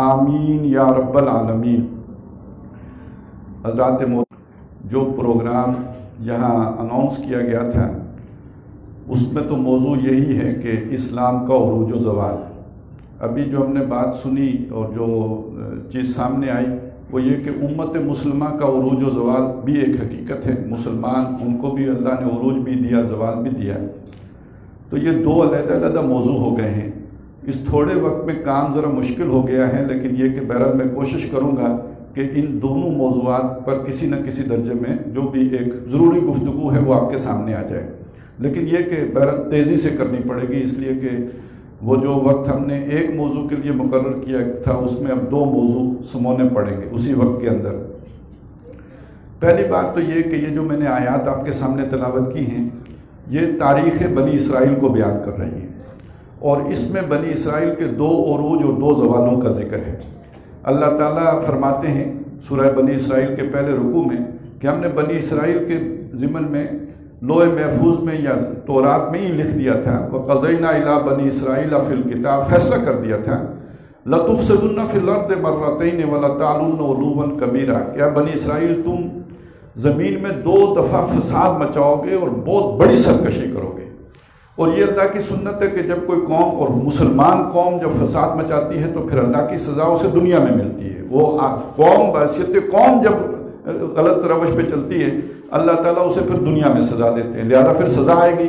آمین یا رب العالمین۔ حضرات جو پروگرام یہاں اناؤنس کیا گیا تھا اس میں تو موضوع یہی ہے کہ اسلام کا عروج و زوال۔ ابھی جو ہم نے بات سنی اور جو چیز سامنے آئی وہ یہ کہ امت مسلمہ کا عروج و زوال بھی ایک حقیقت ہے، مسلمان ان کو بھی اللہ نے عروج بھی دیا، زوال بھی دیا۔ تو یہ دو علیحدہ علیحدہ موضوع ہو گئے ہیں۔ اس تھوڑے وقت میں کام ذرا مشکل ہو گیا ہے، لیکن یہ کہ بہرحال میں کوشش کروں گا کہ ان دونوں موضوعات پر کسی نہ کسی درجے میں جو بھی ایک ضروری گفتگو ہے وہ آپ کے سامنے آ جائے، لیکن یہ کہ بہرحال تیزی سے کرنی پڑے گی، اس لیے کہ وہ جو وقت ہم نے ایک موضوع کے لیے مقرر کیا تھا اس میں اب دو موضوع سمونے پڑیں گے اسی وقت کے اندر۔ پہلی بات تو یہ کہ یہ جو میں نے آیات آپ کے سامنے تلاوت کی ہیں یہ تاریخ بنی اسرائیل کو بیان کر رہی ہیں، اور اس میں بنی اسرائیل کے دو عروج اور دو زوالوں کا ذکر ہے۔ اللہ تعالیٰ فرماتے ہیں سورہ بنی اسرائیل کے پہلے رکوع میں کہ ہم نے بنی اسرائیل کے ضمن میں لوح محفوظ میں یا تورات میں ہی لکھ دیا تھا، وَقَضَيْنَا إِلَىٰ بَنِي إِسْرَائِيلَ فِي الْكِتَابِ، فیصلہ کر دیا تھا لَتُفْسِدُنَّ فِي الْأَرْضِ مَرَّتَيْنِ وَلَتَعْلُنَّ عُلُوًّا كَبِيرًا، کیا بنی اسرائیل تم زمین میں دو دفعہ فساد مچاؤ گے اور بہت بڑی سرکشی کرو گے۔ اور یہ اللہ کی سنت ہے کہ جب کوئی قوم اور مسلمان قوم جب فساد مچاتی ہے تو پھر اللہ کی سزا اسے دنیا میں ملتی ہے۔ وہ قوم بحیثیت قوم جب غلط روش پہ چلتی ہے اللہ تعالیٰ اسے پھر دنیا میں سزا دیتے ہیں، لہذا پھر سزا آئے گی۔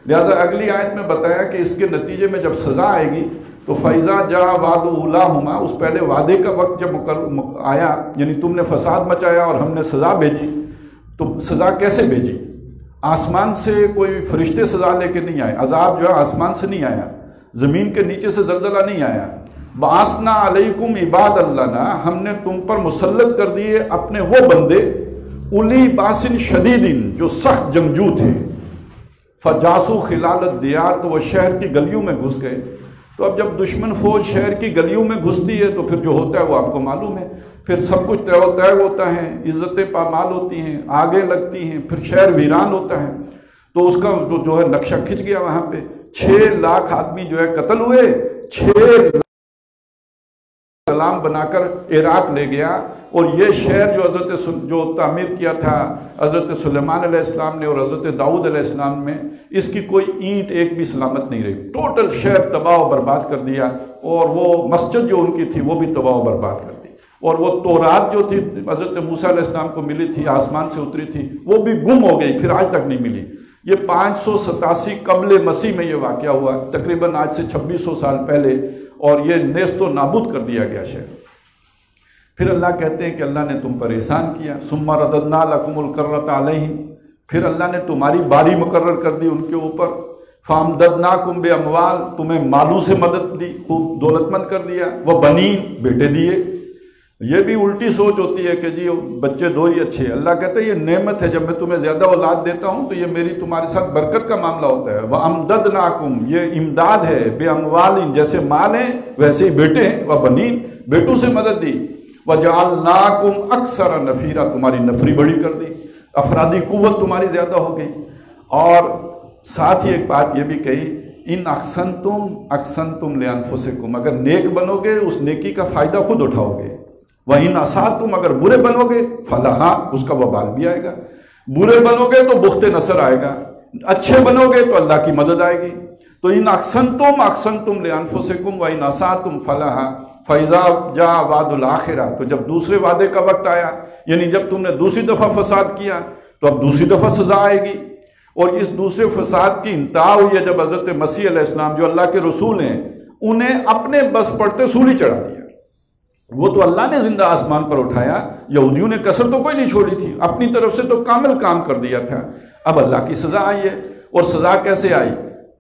لہذا اگلی آیت میں بتایا کہ اس کے نتیجے میں جب سزا آئے گی تو فَإِذَا جَاءَ وَعْدُ أُولَاهُمَا، اس پہلے وعدے کا وقت جب آیا، یعنی تم نے فساد مچایا اور ہم نے سزا بھیجی، تو سزا کیسے بھیجی؟ آسمان سے کوئی فرشتے سزا لے کے نہیں آئے، عذاب جو ہے آسمان سے نہیں آیا، زمین کے نیچے سے زلزلہ نہیں آیا۔ بَعَثْنَا عَلَيْكُمْ عِبَادًا لَنَا، ہم نے تم پر مسلط کر دیے اپنے وہ بندے اولی باسن شدیدن، جو سخت جنگجو تھے، فجاسو خلال الدیار، تو وہ شہر کی گلیوں میں گھس گئے۔ تو اب جب دشمن فوج شہر کی گلیوں میں گھستی ہے تو پھر جو ہوتا ہے وہ آپ کو معلوم ہے، پھر سب کچھ طے و طے ہوتا ہے، عزتیں پامال ہوتی ہیں، آگے لگتی ہیں، پھر شہر ویران ہوتا ہے۔ تو اس کا جو ہے نقشہ کھنچ گیا، وہاں پہ 6 لاکھ آدمی جو ہے قتل ہوئے، 6 سلام بنا کر عراق لے گیا۔ اور یہ شہر جو تعمیر کیا تھا حضرت سلیمان علیہ السلام نے اور حضرت داؤد علیہ السلام میں، اس کی کوئی اینٹ ایک بھی سلامت نہیں رہی، ٹوٹل شہر تباہ و برباد کر دیا، اور وہ مسجد جو ان کی تھی وہ بھی تباہ و برباد کر دی، اور وہ تورات جو تھی حضرت موسیٰ علیہ السلام کو ملی تھی، آسمان سے اتری تھی، وہ بھی گم ہو گئی، پھر آج تک نہیں ملی۔ یہ 587 قبل مسیح میں یہ واقعہ ہوا، تقریباً آج سے 2600 سال پہلے، اور یہ نیست و نابود کر دیا گیا شہر۔ پھر اللہ کہتے ہیں کہ اللہ نے تم پر احسان کیا، ثم رددنا لکم الکرۃ علیہم، پھر اللہ نے تمہاری باری مقرر کر دی ان کے اوپر، فامددناکم باموال، تمہیں مالوں سے مدد دی، خوب دولت مند کر دیا، وبنین، بیٹے دیے۔ یہ بھی الٹی سوچ ہوتی ہے کہ جی بچے 2 ہی اچھے ہیں، اللہ کہتے ہیں یہ نعمت ہے، جب میں تمہیں زیادہ اولاد دیتا ہوں تو یہ میری تمہارے ساتھ برکت کا معاملہ ہوتا ہے۔ وَأَمْدَدْنَاكُمْ، یہ امداد ہے، بِأَمْوَالٍ، جیسے مال ہیں ویسے ہی بیٹے ہیں، وَبَنِينَ، بیٹوں سے مدد دی، وَجَعَلْنَاكُمْ أَكْثَرَ نَفِيرًا، تمہاری نفری بڑی کر دی، افرادی قوت تمہاری زیادہ ہو گئی۔ اور ساتھ ہی ایک بات یہ بھی کہی، ان احسنتم احسنتم لانفسکم، اگر نیک بنو گے اس نیکی کا فائدہ خود اٹھاؤ گے، وَإِنْ أَسَأْتُمْ، اگر برے بنو گے فَلَهَا، اس کا وبال بھی آئے گا، برے بنو گے تو بخت نصر آئے گا، اچھے بنو گے تو اللہ کی مدد آئے گی۔ تو ان احسنتم احسنتم لانفسکم وَإِنْ أَسَأْتُمْ فَلَهَا فَإِذَا جَاءَ وَعْدُ الْآخِرَةِ، تو جب دوسرے وعدے کا وقت آیا، یعنی جب تم نے دوسری دفعہ فساد کیا تو اب دوسری دفعہ سزا آئے گی، اور اس دوسرے فساد کی انتہا ہوئی ہے جب حضرت مسیح علیہ السلام جو اللہ کے رسول ہیں انہیں اپنے بس پڑتے سولی چڑھا دیا۔ وہ تو اللہ نے زندہ آسمان پر اٹھایا، یہودیوں نے کسر تو کوئی نہیں چھوڑی تھی، اپنی طرف سے تو کامل کام کر دیا تھا۔ اب اللہ کی سزا آئی ہے، اور سزا کیسے آئی؟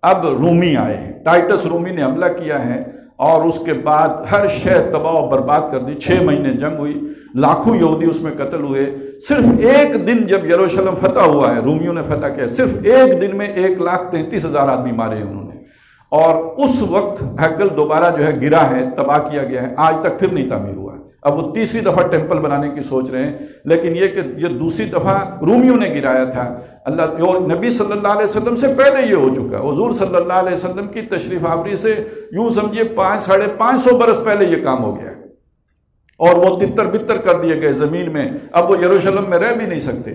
اب رومی آئے ہیں، ٹائٹس رومی نے حملہ کیا ہے، اور اس کے بعد ہر شہر تباہ و برباد کر دی، 6 مہینے جنگ ہوئی، لاکھوں یہودی اس میں قتل ہوئے۔ صرف ایک دن جب یروشلم فتح ہوا ہے، رومیوں نے فتح کیا، صرف ایک دن میں 1,33,000 آدمی مارے ہیں انہوں نے، اور اس وقت ہیکل دوبارہ جو ہے گرا ہے، تباہ کیا گیا ہے، آج تک پھر نہیں تعمیر ہوا۔ اب وہ تیسری دفعہ ٹیمپل بنانے کی سوچ رہے ہیں، لیکن یہ کہ یہ دوسری دفعہ رومیوں نے گرایا تھا۔ اللہ اور نبی صلی اللہ علیہ وسلم سے پہلے یہ ہو چکا، حضور صلی اللہ علیہ وسلم کی تشریف آوری سے یوں سمجھیے 500-550 برس پہلے یہ کام ہو گیا، اور وہ تتر بتر کر دیے گئے زمین میں، اب وہ یروشلم میں رہ بھی نہیں سکتے،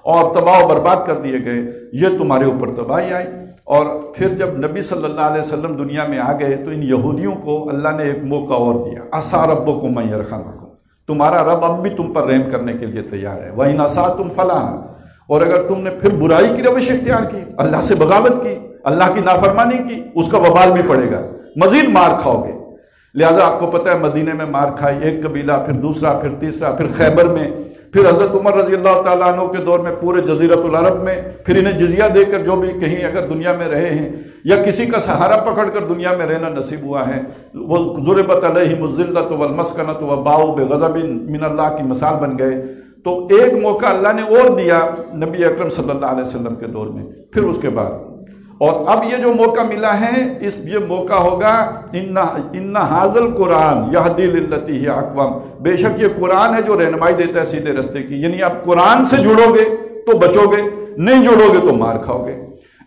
اور تباہ و برباد کر دیے گئے۔ یہ تمہارے اوپر تباہی آئی۔ اور پھر جب نبی صلی اللہ علیہ وسلم دنیا میں آ گئے تو ان یہودیوں کو اللہ نے ایک موقع اور دیا، عَسَىٰ رَبُّكُمْ أَن يَرْحَمَكُمْ، تمہارا رب اب بھی تم پر رحم کرنے کے لیے تیار ہے۔ وَإِنْ أَسَأْتُمْ فَلَا، اور اگر تم نے پھر برائی کی روش اختیار کی، اللہ سے بغاوت کی، اللہ کی نافرمانی کی، اس کا وبال بھی پڑے گا، مزید مار کھاؤ گے۔ لہٰذا آپ کو پتہ ہے مدینے میں مار کھائی ایک قبیلہ، پھر دوسرا، پھر تیسرا، پھر خیبر میں، پھر حضرت عمر رضی اللہ تعالیٰ عنہ کے دور میں پورے جزیرۃ العرب میں، پھر انہیں جزیہ دے کر جو بھی کہیں اگر دنیا میں رہے ہیں یا کسی کا سہارا پکڑ کر دنیا میں رہنا نصیب ہوا ہے، وہ ضربت علیہم الذلۃ والمسکنۃ وباؤوا بغضب من اللہ کی مثال بن گئے۔ تو ایک موقع اللہ نے اور دیا نبی اکرم صلی اللہ علیہ وسلم کے دور میں، پھر اس کے بعد، اور اب یہ جو موقع ملا ہے یہ موقع ہوگا ان ھذا القرآن یہدی للتی ہی اقوم، بے شک یہ قرآن ہے جو رہنمائی دیتا ہے سیدھے راستے کی، یعنی آپ قرآن سے جڑو گے تو بچو گے، نہیں جڑو گے تو مار کھاؤ گے۔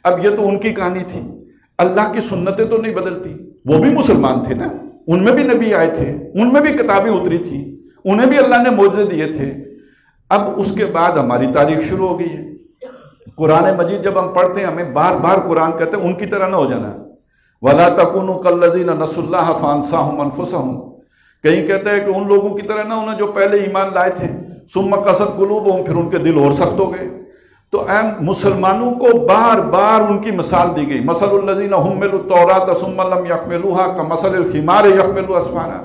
اب یہ تو ان کی کہانی تھی، اللہ کی سنتیں تو نہیں بدلتی، وہ بھی مسلمان تھے نا، ان میں بھی نبی آئے تھے، ان میں بھی کتابیں اتری تھی، انہیں بھی اللہ نے معجزے دیے تھے۔ اب اس کے بعد ہماری تاریخ شروع ہو گئی ہے۔ قرآن مجید جب ہم پڑھتے ہیں ہمیں بار بار قرآن کہتے ہیں ان کی طرح نہ ہو جانا، وَلَا تَكُونُوا كَالَّذِينَ نَسُوا اللَّهَ فَأَنسَاهُمْ أَنفُسَهُمْ، کہیں کہتا ہے کہ ان لوگوں کی طرح نہ ہونا جو پہلے ایمان لائے تھے، ثُمَّ قَسَتْ قُلُوبُهُمْ، پھر ان کے دل اور سخت ہو گئے۔ تو مسلمانوں کو بار بار ان کی مثال دی گئی، مَثَلُ الَّذِينَ حُمِّلُوا التَّوْرَاةَ ثُمَّ لَمْ يَحْمِلُوهَا كَمَثَلِ الْحِمَارِ يَحْمِلُ أَسْفَارًا،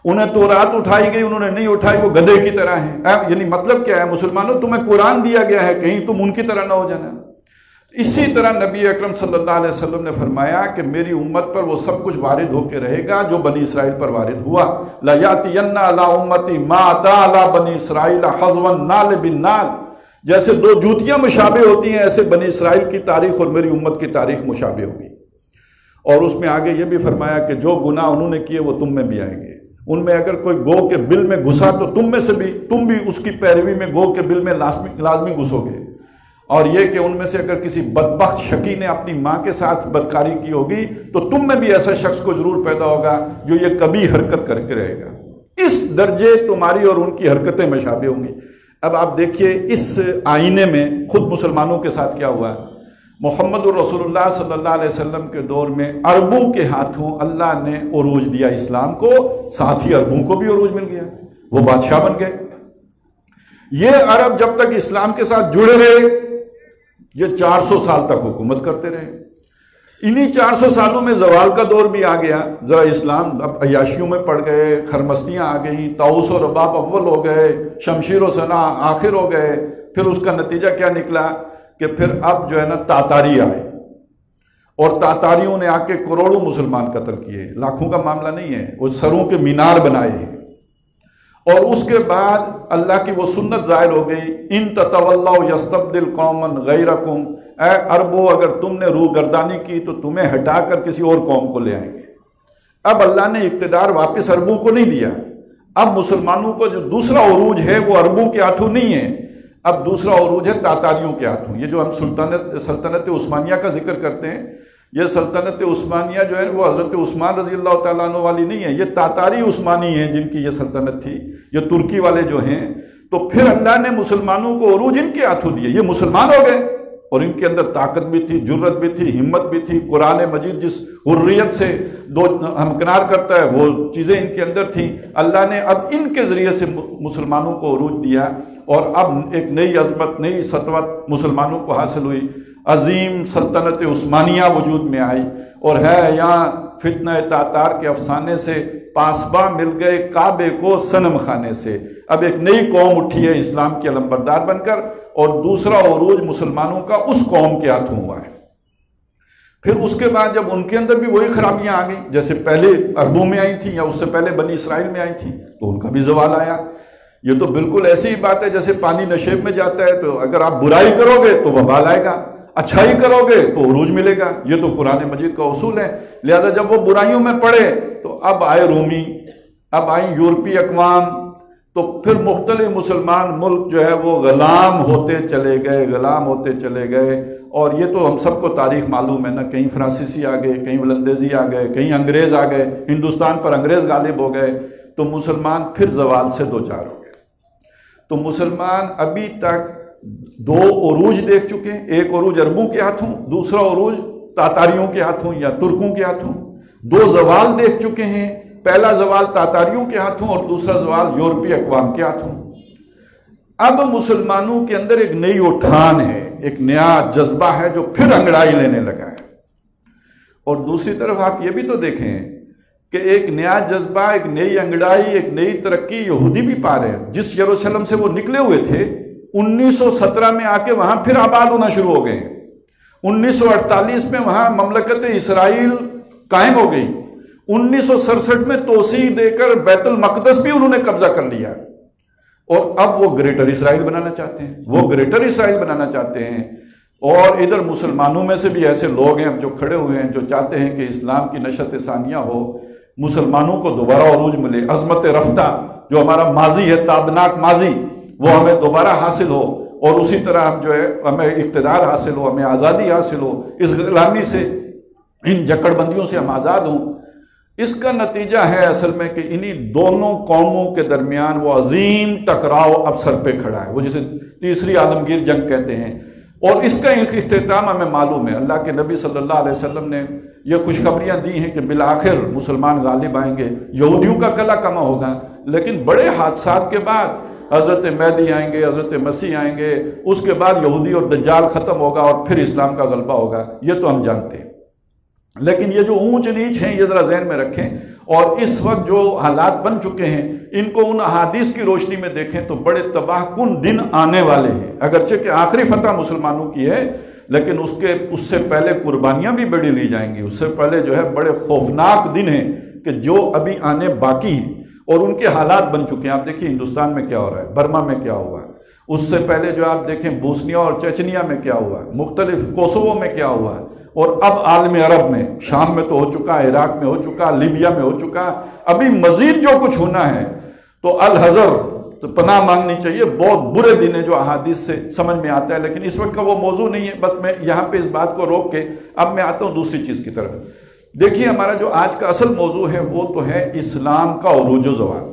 انہیں تورات اٹھائی گئی، انہوں نے نہیں اٹھائی، وہ گدھے کی طرح ہیں۔ یعنی مطلب کیا ہے مسلمانوں، تمہیں قرآن دیا گیا ہے، کہیں تم ان کی طرح نہ ہو جانا۔ اسی طرح نبی اکرم صلی اللہ علیہ وسلم نے فرمایا کہ میری امت پر وہ سب کچھ وارد ہو کے رہے گا جو بنی اسرائیل پر وارد ہوا، لَيَأْتِيَنَّ عَلَىٰ أُمَّتِي مَا أَتَىٰ عَلَىٰ بَنِي إِسْرَائِيلَ حَذْوَ النَّعْلِ بِالنَّعْلِ، جیسے دو جوتیاں مشابہ ہوتی ہیں ایسے بنی اسرائیل کی تاریخ اور میری امت کی تاریخ مشابہ ہوگی۔ اور اس میں آگے یہ بھی فرمایا کہ جو گناہ انہوں نے کیے وہ تم میں بھی آئیں گے، ان میں اگر کوئی گو کے بل میں گھسا تو تم میں سے بھی، تم بھی اس کی پیروی میں گو کے بل میں لازمی گھسو گے۔ اور یہ کہ ان میں سے اگر کسی بدبخت شقی نے اپنی ماں کے ساتھ بدکاری کی ہوگی تو تم میں بھی ایسا شخص کو ضرور پیدا ہوگا جو یہ کبھی حرکت کر کے رہے گا، اس درجے تمہاری اور ان کی حرکتیں مشابہ ہوں گی۔ اب آپ دیکھیے اس آئینے میں خود مسلمانوں کے ساتھ کیا ہوا ہے۔ محمد رسول اللہ صلی اللہ علیہ وسلم کے دور میں عربوں کے ہاتھوں اللہ نے عروج دیا اسلام کو، ساتھ ہی عربوں کو بھی عروج مل گیا، وہ بادشاہ بن گئے۔ یہ عرب جب تک اسلام کے ساتھ جڑے رہے یہ 400 سال تک حکومت کرتے رہے۔ انہی 400 سالوں میں زوال کا دور بھی آ گیا، ذرا اسلام اب عیاشیوں میں پڑ گئے، خرمستیاں آ گئیں، طاؤس و رباب اول ہو گئے، شمشیر و سنا آخر ہو گئے۔ پھر اس کا نتیجہ کیا نکلا کہ پھر اب جو ہے نا تاتاری آئے، اور تاتاریوں نے آ کے کروڑوں مسلمان قتل کیے، لاکھوں کا معاملہ نہیں ہے، وہ سروں کے مینار بنائے ہیں۔ اور اس کے بعد اللہ کی وہ سنت ظاہر ہو گئی، ان تتولوا یستبدل قوما غیرکم، اے عربو اگر تم نے روح گردانی کی تو تمہیں ہٹا کر کسی اور قوم کو لے آئیں گے۔ اب اللہ نے اقتدار واپس عربوں کو نہیں دیا، اب مسلمانوں کو جو دوسرا عروج ہے وہ عربوں کے ہاتھوں نہیں ہے، اب دوسرا عروج ہے تاتاریوں کے ہاتھوں۔ یہ جو ہم سلطنت عثمانیہ کا ذکر کرتے ہیں، یہ سلطنت عثمانیہ جو ہے وہ حضرت عثمان رضی اللہ تعالیٰ عنہ والی نہیں ہے، یہ تاتاری عثمانی ہیں جن کی یہ سلطنت تھی، یہ ترکی والے جو ہیں۔ تو پھر اللہ نے مسلمانوں کو عروج ان کے ہاتھوں دیے، یہ مسلمان ہو گئے، اور ان کے اندر طاقت بھی تھی، جرت بھی تھی، ہمت بھی تھی۔ قرآن مجید جس حریت سے ہمکنار کرتا ہے وہ چیزیں ان کے اندر تھیں۔ اللہ نے اب ان کے ذریعے سے مسلمانوں کو عروج دیا، اور اب ایک نئی عظمت، نئی سطوت مسلمانوں کو حاصل ہوئی، عظیم سلطنت عثمانیہ وجود میں آئی۔ اور ہے یہاں فتنہ تاتار کے افسانے سے پاسباں مل گئے کعبے کو صنم خانے سے۔ اب ایک نئی قوم اٹھی ہے اسلام کی علمبردار بن کر، اور دوسرا عروج مسلمانوں کا اس قوم کے ہاتھوں ہوا ہے۔ پھر اس کے بعد جب ان کے اندر بھی وہی خرابیاں آ گئیں جیسے پہلے عربوں میں آئی تھیں یا اس سے پہلے بنی اسرائیل میں آئی تھیں، تو ان کا بھی زوال آیا۔ یہ تو بالکل ایسی ہی بات ہے جیسے پانی نشیب میں جاتا ہے، تو اگر آپ برائی کرو گے تو وبال آئے گا، اچھائی کرو گے تو عروج ملے گا، یہ تو قرآن مجید کا اصول ہے۔ لہذا جب وہ برائیوں میں پڑے تو اب آئے رومی، اب آئی یورپی اقوام، تو پھر مختلف مسلمان ملک جو ہے وہ غلام ہوتے چلے گئے اور یہ تو ہم سب کو تاریخ معلوم ہے نا، کہیں فرانسیسی آ گئے، کہیں ولندیزی آ گئے، کہیں انگریز آ گئے، ہندوستان پر انگریز غالب ہو گئے، تو مسلمان پھر زوال سے دوچار ہو گئے۔ تو مسلمان ابھی تک 2 عروج دیکھ چکے ہیں، ایک عروج عربوں کے ہاتھوں، دوسرا عروج تاتاریوں کے ہاتھوں یا ترکوں کے ہاتھوں، 2 زوال دیکھ چکے ہیں، پہلا زوال تاتاریوں کے ہاتھوں اور دوسرا زوال یورپی اقوام کے ہاتھوں۔ اب مسلمانوں کے اندر ایک نئی اٹھان ہے، ایک نیا جذبہ ہے جو پھر انگڑائی لینے لگا ہے۔ اور دوسری طرف آپ یہ بھی تو دیکھیں کہ ایک نیا جذبہ، ایک نئی انگڑائی، ایک نئی ترقی یہودی بھی پا رہے ہیں۔ جس یروشلم سے وہ نکلے ہوئے تھے 1917 میں آ کے وہاں پھر آباد ہونا شروع ہو گئے ہیں۔ 1948 میں وہاں مملکت اسرائیل قائم ہو گئی۔ 1967 میں توسیع دے کر بیت المقدس بھی انہوں نے قبضہ کر لیا، اور اب وہ گریٹر اسرائیل بنانا چاہتے ہیں، اور ادھر مسلمانوں میں سے بھی ایسے لوگ ہیں جو کھڑے ہوئے ہیں، جو چاہتے ہیں کہ اسلام کی نشأت ثانیہ ہو، مسلمانوں کو دوبارہ عروج ملے، عظمت رفتہ جو ہمارا ماضی ہے، تابناک ماضی، وہ ہمیں دوبارہ حاصل ہو، اور اسی طرح ہم جو ہے ہمیں اقتدار حاصل ہو، ہمیں آزادی حاصل ہو، اس غلامی سے، ان جکڑ بندیوں سے ہم آزاد ہوں۔ اس کا نتیجہ ہے اصل میں کہ انہی دونوں قوموں کے درمیان وہ عظیم ٹکراؤ اب سر پہ کھڑا ہے، وہ جسے تیسری عالمگیر جنگ کہتے ہیں، اور اس کا اختتام ہمیں معلوم ہے۔ اللہ کے نبی صلی اللہ علیہ وسلم نے یہ خوشخبریاں دی ہیں کہ بالآخر مسلمان غالب آئیں گے، یہودیوں کا کلا کما ہوگا، لیکن بڑے حادثات کے بعد حضرت مہدی آئیں گے، حضرت مسیح آئیں گے، اس کے بعد یہودی اور دجال ختم ہوگا اور پھر اسلام کا غلبہ ہوگا، یہ تو ہم جانتے ہیں۔ لیکن یہ جو اونچ نیچ ہیں یہ ذرا ذہن میں رکھیں، اور اس وقت جو حالات بن چکے ہیں ان کو ان احادیث کی روشنی میں دیکھیں تو بڑے تباہ کن دن آنے والے ہیں۔ اگرچہ کہ آخری فتح مسلمانوں کی ہے، لیکن اس سے پہلے قربانیاں بھی بڑی لی جائیں گی، اس سے پہلے جو ہے بڑے خوفناک دن ہیں کہ جو ابھی آنے باقی ہیں، اور ان کے حالات بن چکے ہیں۔ آپ دیکھیں ہندوستان میں کیا ہو رہا ہے، برما میں کیا ہوا ہے، اس سے پہلے جو آپ دیکھیں بوسنیا اور چچنیا میں کیا ہوا ہے، مختلف کوسوو میں کیا ہوا ہے، اور اب عالم عرب میں، شام میں تو ہو چکا، عراق میں ہو چکا، لیبیا میں ہو چکا، ابھی مزید جو کچھ ہونا ہے، تو الحذر، تو پناہ مانگنی چاہیے۔ بہت برے دن ہیں جو احادیث سے سمجھ میں آتا ہے، لیکن اس وقت کا وہ موضوع نہیں ہے۔ بس میں یہاں پہ اس بات کو روک کے اب میں آتا ہوں دوسری چیز کی طرف۔ دیکھیے ہمارا جو آج کا اصل موضوع ہے وہ تو ہے اسلام کا عروج و زوال۔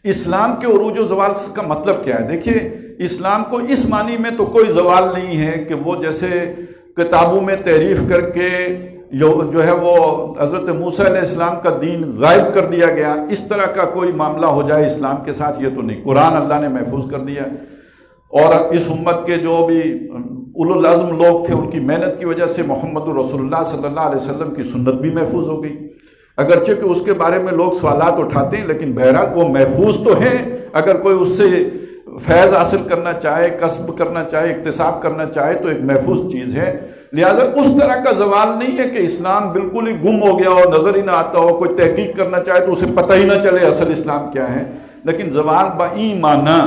اسلام کے عروج و زوال کا مطلب کیا ہے؟ دیکھیے اسلام کو اس معنی میں تو کوئی زوال نہیں ہے کہ وہ جیسے کتابوں میں تحریف کر کے جو ہے وہ حضرت موسیٰ علیہ السلام کا دین غائب کر دیا گیا، اس طرح کا کوئی معاملہ ہو جائے اسلام کے ساتھ، یہ تو نہیں۔ قرآن اللہ نے محفوظ کر دیا، اور اس امت کے جو بھی اولو العزم لوگ تھے ان کی محنت کی وجہ سے محمد رسول اللہ صلی اللہ علیہ وسلم کی سنت بھی محفوظ ہو گئی۔ اگرچہ کہ اس کے بارے میں لوگ سوالات اٹھاتے ہیں، لیکن بہرحال وہ محفوظ تو ہیں۔ اگر کوئی اس سے فیض حاصل کرنا چاہے، کسب کرنا چاہے، اکتساب کرنا چاہے تو ایک محفوظ چیز ہے۔ لہٰذا اس طرح کا زوال نہیں ہے کہ اسلام بالکل ہی گم ہو گیا ہو، نظر ہی نہ آتا ہو، کوئی تحقیق کرنا چاہے تو اسے پتہ ہی نہ چلے اصل اسلام کیا ہے۔ لیکن زوال بایمانہ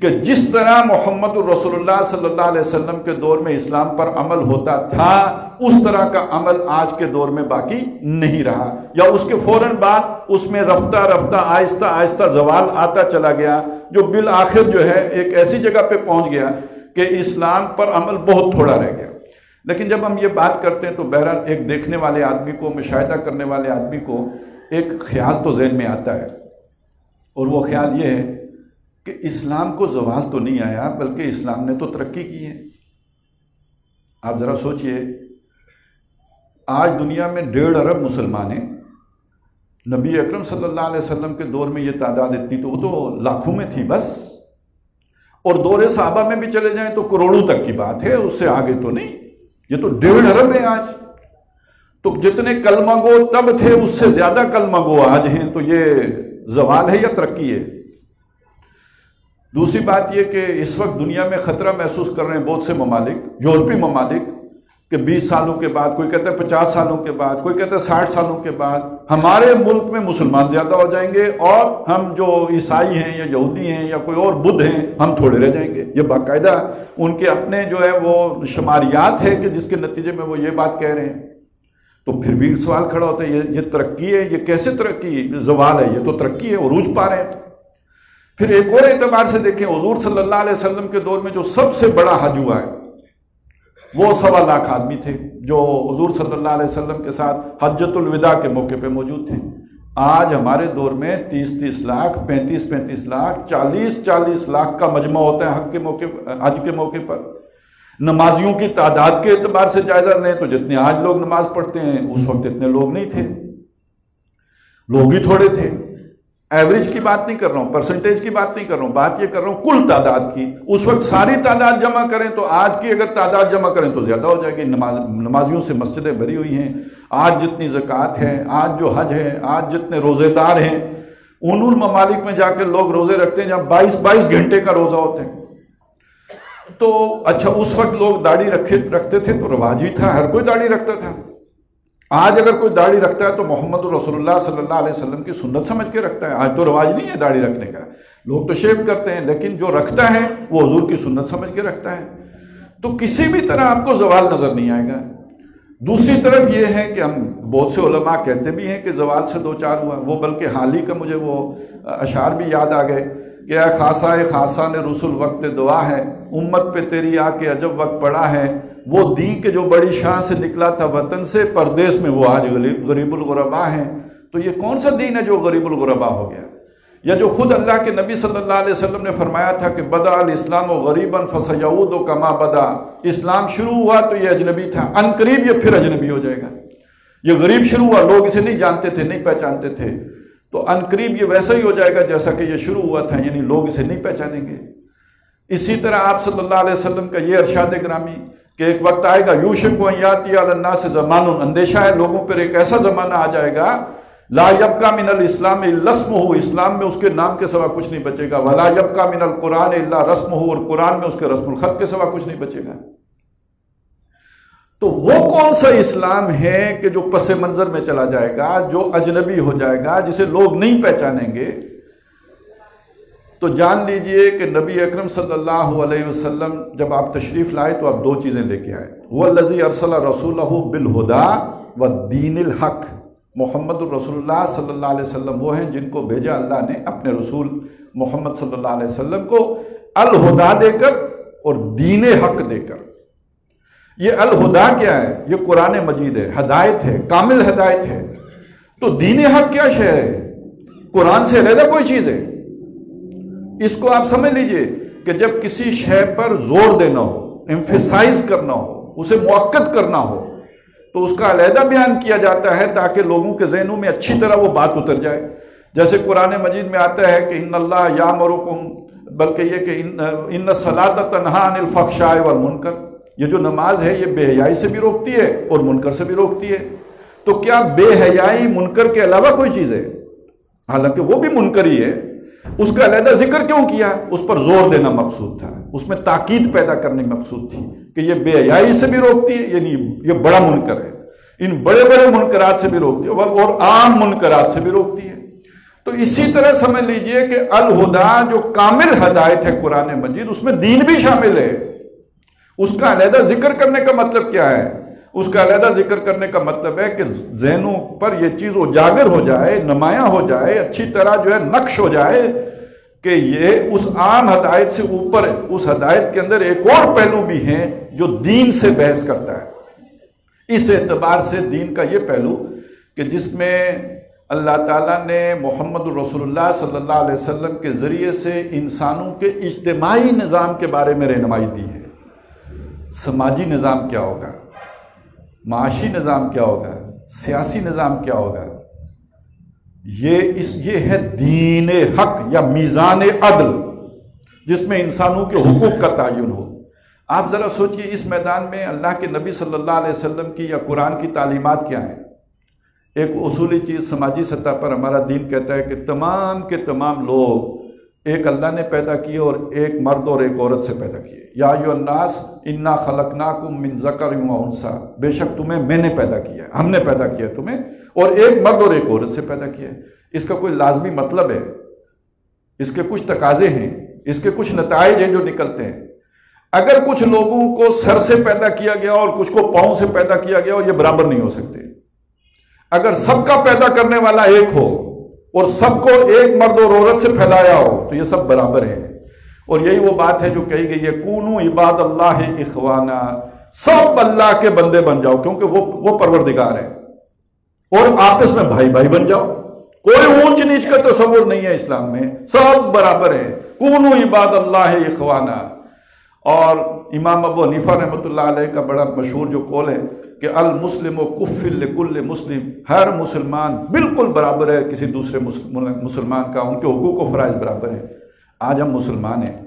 کہ جس طرح محمد الرسول اللہ صلی اللہ علیہ وسلم کے دور میں اسلام پر عمل ہوتا تھا، اس طرح کا عمل آج کے دور میں باقی نہیں رہا، یا اس کے فوراً بعد اس میں رفتہ رفتہ آہستہ آہستہ زوال آتا چلا گیا، جو بالآخر جو ہے ایک ایسی جگہ پہ پہنچ گیا کہ اسلام پر عمل بہت تھوڑا رہ گیا۔ لیکن جب ہم یہ بات کرتے ہیں تو بہرحال ایک دیکھنے والے آدمی کو، مشاہدہ کرنے والے آدمی کو ایک خیال تو ذہن میں آتا ہے، اور وہ خیال یہ ہے کہ اسلام کو زوال تو نہیں آیا، بلکہ اسلام نے تو ترقی کی ہے۔ آپ ذرا سوچئے، آج دنیا میں 1.5 ارب مسلمان ہیں، نبی اکرم صلی اللہ علیہ وسلم کے دور میں یہ تعداد اتنی تو وہ تو لاکھوں میں تھی بس، اور دور صحابہ میں بھی چلے جائیں تو کروڑوں تک کی بات ہے، اس سے آگے تو نہیں۔ یہ تو 1.5 ارب ہیں آج، تو جتنے کلمہ گو تب تھے اس سے زیادہ کلمہ گو آج ہیں، تو یہ زوال ہے یا ترقی ہے؟ دوسری بات یہ کہ اس وقت دنیا میں خطرہ محسوس کر رہے ہیں بہت سے ممالک، یورپی ممالک، کہ 20 سالوں کے بعد، کوئی کہتا ہے 50 سالوں کے بعد، کوئی کہتا ہے 60 سالوں کے بعد ہمارے ملک میں مسلمان زیادہ ہو جائیں گے، اور ہم جو عیسائی ہیں یا یہودی ہیں یا کوئی اور بدھ ہیں ہم تھوڑے رہ جائیں گے۔ یہ باقاعدہ ان کے اپنے جو ہے وہ شماریات ہے کہ جس کے نتیجے میں وہ یہ بات کہہ رہے ہیں۔ تو پھر بھی سوال کھڑا ہوتا ہے، یہ ترقی ہے؟ یہ کیسے ترقی؟ زوال ہے؟ یہ تو ترقی ہے، عروج پا رہے ہیں۔ پھر ایک اور اعتبار سے دیکھیں، حضور صلی اللہ علیہ وسلم کے دور میں جو سب سے بڑا حج ہوا ہے وہ 1.25 لاکھ آدمی تھے جو حضور صلی اللہ علیہ وسلم کے ساتھ حجۃ الوداع کے موقع پہ موجود تھے۔ آج ہمارے دور میں 30 لاکھ، 35 لاکھ، 40 لاکھ کا مجمع ہوتا ہے حج کے موقع پر۔ نمازیوں کی تعداد کے اعتبار سے جائزہ لیں تو جتنے آج لوگ نماز پڑھتے ہیں اس وقت اتنے لوگ نہیں تھے، لوگ ہی تھوڑے تھے۔ ایوریج کی بات نہیں کر رہا ہوں، پرسنٹیج کی بات نہیں کر رہا ہوں، بات یہ کر رہا ہوں کل تعداد کی۔ اس وقت ساری تعداد جمع کریں تو آج کی اگر تعداد جمع کریں تو زیادہ ہو جائے گی۔ نمازیوں سے مسجدیں بھری ہوئی ہیں، آج جتنی زکوٰۃ ہے، آج جو حج ہے، آج جتنے روزے دار ہیں، ان ممالک میں جا کے لوگ روزے رکھتے ہیں جہاں 22 گھنٹے کا روزہ ہوتا ہے۔ تو اچھا اس وقت لوگ داڑھی رکھتے تھے تو رواج ہی تھا، ہر کوئی داڑھی رکھتا تھا۔ آج اگر کوئی داڑھی رکھتا ہے تو محمد رسول اللہ صلی اللہ علیہ وسلم کی سنت سمجھ کے رکھتا ہے۔ آج تو رواج نہیں ہے داڑھی رکھنے کا، لوگ تو شیو کرتے ہیں، لیکن جو رکھتا ہے وہ حضور کی سنت سمجھ کے رکھتا ہے۔ تو کسی بھی طرح آپ کو زوال نظر نہیں آئے گا۔ دوسری طرف یہ ہے کہ ہم بہت سے علماء کہتے بھی ہیں کہ زوال سے دو چار ہوا، وہ بلکہ حال ہی کا مجھے وہ اشعار بھی یاد آ گئے کہ اے خاصہ نے رسول وقت دعا ہے، امت پہ تیری آ کے عجب وقت پڑا ہے، وہ دین کے جو بڑی شان سے نکلا تھا وطن سے، پردیس میں وہ آج غریب الغرباء ہیں۔ تو یہ کون سا دین ہے جو غریب الغرباء ہو گیا؟ یا جو خود اللہ کے نبی صلی اللہ علیہ وسلم نے فرمایا تھا کہ بدأ الاسلام غریبا فسیعود کما بدا، اسلام شروع ہوا تو یہ اجنبی تھا، ان قریب یہ پھر اجنبی ہو جائے گا۔ یہ غریب شروع ہوا، لوگ اسے نہیں جانتے تھے، نہیں پہچانتے تھے، تو ان قریب یہ ویسا ہی ہو جائے گا جیسا کہ یہ شروع ہوا تھا، یعنی لوگ اسے نہیں پہچانیں گے۔ اسی طرح آپ صلی اللہ علیہ وسلم کا یہ ارشاد گرامی کہ ایک وقت آئے گا یوشک ان یاتی علی الناس زمان، اندیشہ ہے لوگوں پر ایک ایسا زمانہ آ جائے گا لا یبقى من الاسلام الا اسمہ، اسلام میں اس کے نام کے سوا کچھ نہیں بچے گا، ولا یبقى من القرآن الا رسمہ، اور قرآن میں اس کے رسم الخط کے سوا کچھ نہیں بچے گا۔ تو وہ کون سا اسلام ہے کہ جو پس منظر میں چلا جائے گا، جو اجنبی ہو جائے گا، جسے لوگ نہیں پہچانیں گے؟ تو جان لیجئے کہ نبی اکرم صلی اللہ علیہ وسلم جب آپ تشریف لائے تو آپ دو چیزیں لے کے آئے، وَالَّذِي أَرْسَلَ رَسُولَهُ بِالْهُدَى وَالدِّينِ الْحَقِّ۔ محمد الرسول اللہ صلی اللہ علیہ وسلم وہ ہیں جن کو بھیجا اللہ نے اپنے رسول محمد صلی اللہ علیہ وسلم کو الہدا دے کر اور دین حق دے کر۔ یہ الہدا کیا ہے؟ یہ قرآن مجید ہے، ہدایت ہے، کامل ہدایت ہے۔ تو دین حق کیا شے ہے؟ قرآن سے علیحدہ کوئی چیز ہے؟ اس کو آپ سمجھ لیجئے کہ جب کسی شے پر زور دینا ہو، ایمفیسائز کرنا ہو، اسے مؤکد کرنا ہو، تو اس کا علیحدہ بیان کیا جاتا ہے تاکہ لوگوں کے ذہنوں میں اچھی طرح وہ بات اتر جائے۔ جیسے قرآن مجید میں آتا ہے کہ ان اللہ یامرکم، بلکہ یہ کہ ان الصلاۃ تنہی عن الفحشاء والمنکر، یہ جو نماز ہے یہ بے حیائی سے بھی روکتی ہے اور منکر سے بھی روکتی ہے۔ تو کیا بے حیائی منکر کے علاوہ کوئی چیز ہے؟ حالانکہ وہ بھی منکر ہی ہے، اس کا علیحدہ ذکر کیوں کیا؟ اس پر زور دینا مقصود تھا، اس میں تاکید پیدا کرنی مقصود تھی کہ یہ بے حیائی سے بھی روکتی ہے، یعنی یہ بڑا منکر ہے، ان بڑے بڑے منکرات سے بھی روکتی ہے اور عام منکرات سے بھی روکتی ہے۔ تو اسی طرح سمجھ لیجئے کہ الہدا جو کامل ہدایت ہے قرآن مجید، اس میں دین بھی شامل ہے۔ اس کا علیحدہ ذکر کرنے کا مطلب کیا ہے؟ اس کا علیحدہ ذکر کرنے کا مطلب ہے کہ ذہنوں پر یہ چیز اجاگر ہو جائے، نمایاں ہو جائے، اچھی طرح جو ہے نقش ہو جائے کہ یہ اس عام ہدایت سے اوپر ہے، اس ہدایت کے اندر ایک اور پہلو بھی ہے جو دین سے بحث کرتا ہے۔ اس اعتبار سے دین کا یہ پہلو کہ جس میں اللہ تعالیٰ نے محمد رسول اللہ صلی اللہ علیہ وسلم کے ذریعے سے انسانوں کے اجتماعی نظام کے بارے میں رہنمائی دی ہے۔ سماجی نظام کیا ہوگا، معاشی نظام کیا ہوگا، سیاسی نظام کیا ہوگا، یہ ہے دین حق یا میزان عدل، جس میں انسانوں کے حقوق کا تعین ہو۔ آپ ذرا سوچئے اس میدان میں اللہ کے نبی صلی اللہ علیہ وسلم کی یا قرآن کی تعلیمات کیا ہیں؟ ایک اصولی چیز سماجی سطح پر ہمارا دین کہتا ہے کہ تمام کے تمام لوگ ایک اللہ نے پیدا کیے اور ایک مرد اور ایک عورت سے پیدا کیے۔ یا ایھا الناس انا خلقناکم من ذکر و انثی، بے شک تمہیں میں نے پیدا کیا، ہم نے پیدا کیا تمہیں، اور ایک مرد اور ایک عورت سے پیدا کیا۔ اس کا کوئی لازمی مطلب ہے، اس کے کچھ تقاضے ہیں، اس کے کچھ نتائج ہیں جو نکلتے ہیں۔ اگر کچھ لوگوں کو سر سے پیدا کیا گیا اور کچھ کو پاؤں سے پیدا کیا گیا اور یہ برابر نہیں ہو سکتے۔ اگر سب کا پیدا کرنے والا ایک ہو اور سب کو ایک مرد اور عورت سے پھیلایا ہو تو یہ سب برابر ہیں. اور یہی وہ بات ہے جو کہی گئی ہے کونو عباد اللہ اخوانا، سب اللہ کے بندے بن جاؤ کیونکہ وہ پروردگار ہے، اور آپس میں بھائی بھائی بن جاؤ. کوئی اونچ نیچ کا تصور نہیں ہے اسلام میں، سب برابر ہے. کونو عباد اللہ اخوانا. اور امام ابو حنیفہ رحمۃ اللہ علیہ کا بڑا مشہور جو قول ہے کہ المسلم و کفل لکل مسلم، ہر مسلمان بالکل برابر ہے کسی دوسرے مسلمان کا، ان کے حقوق و فرائض برابر ہیں. آج ہم مسلمان ہیں،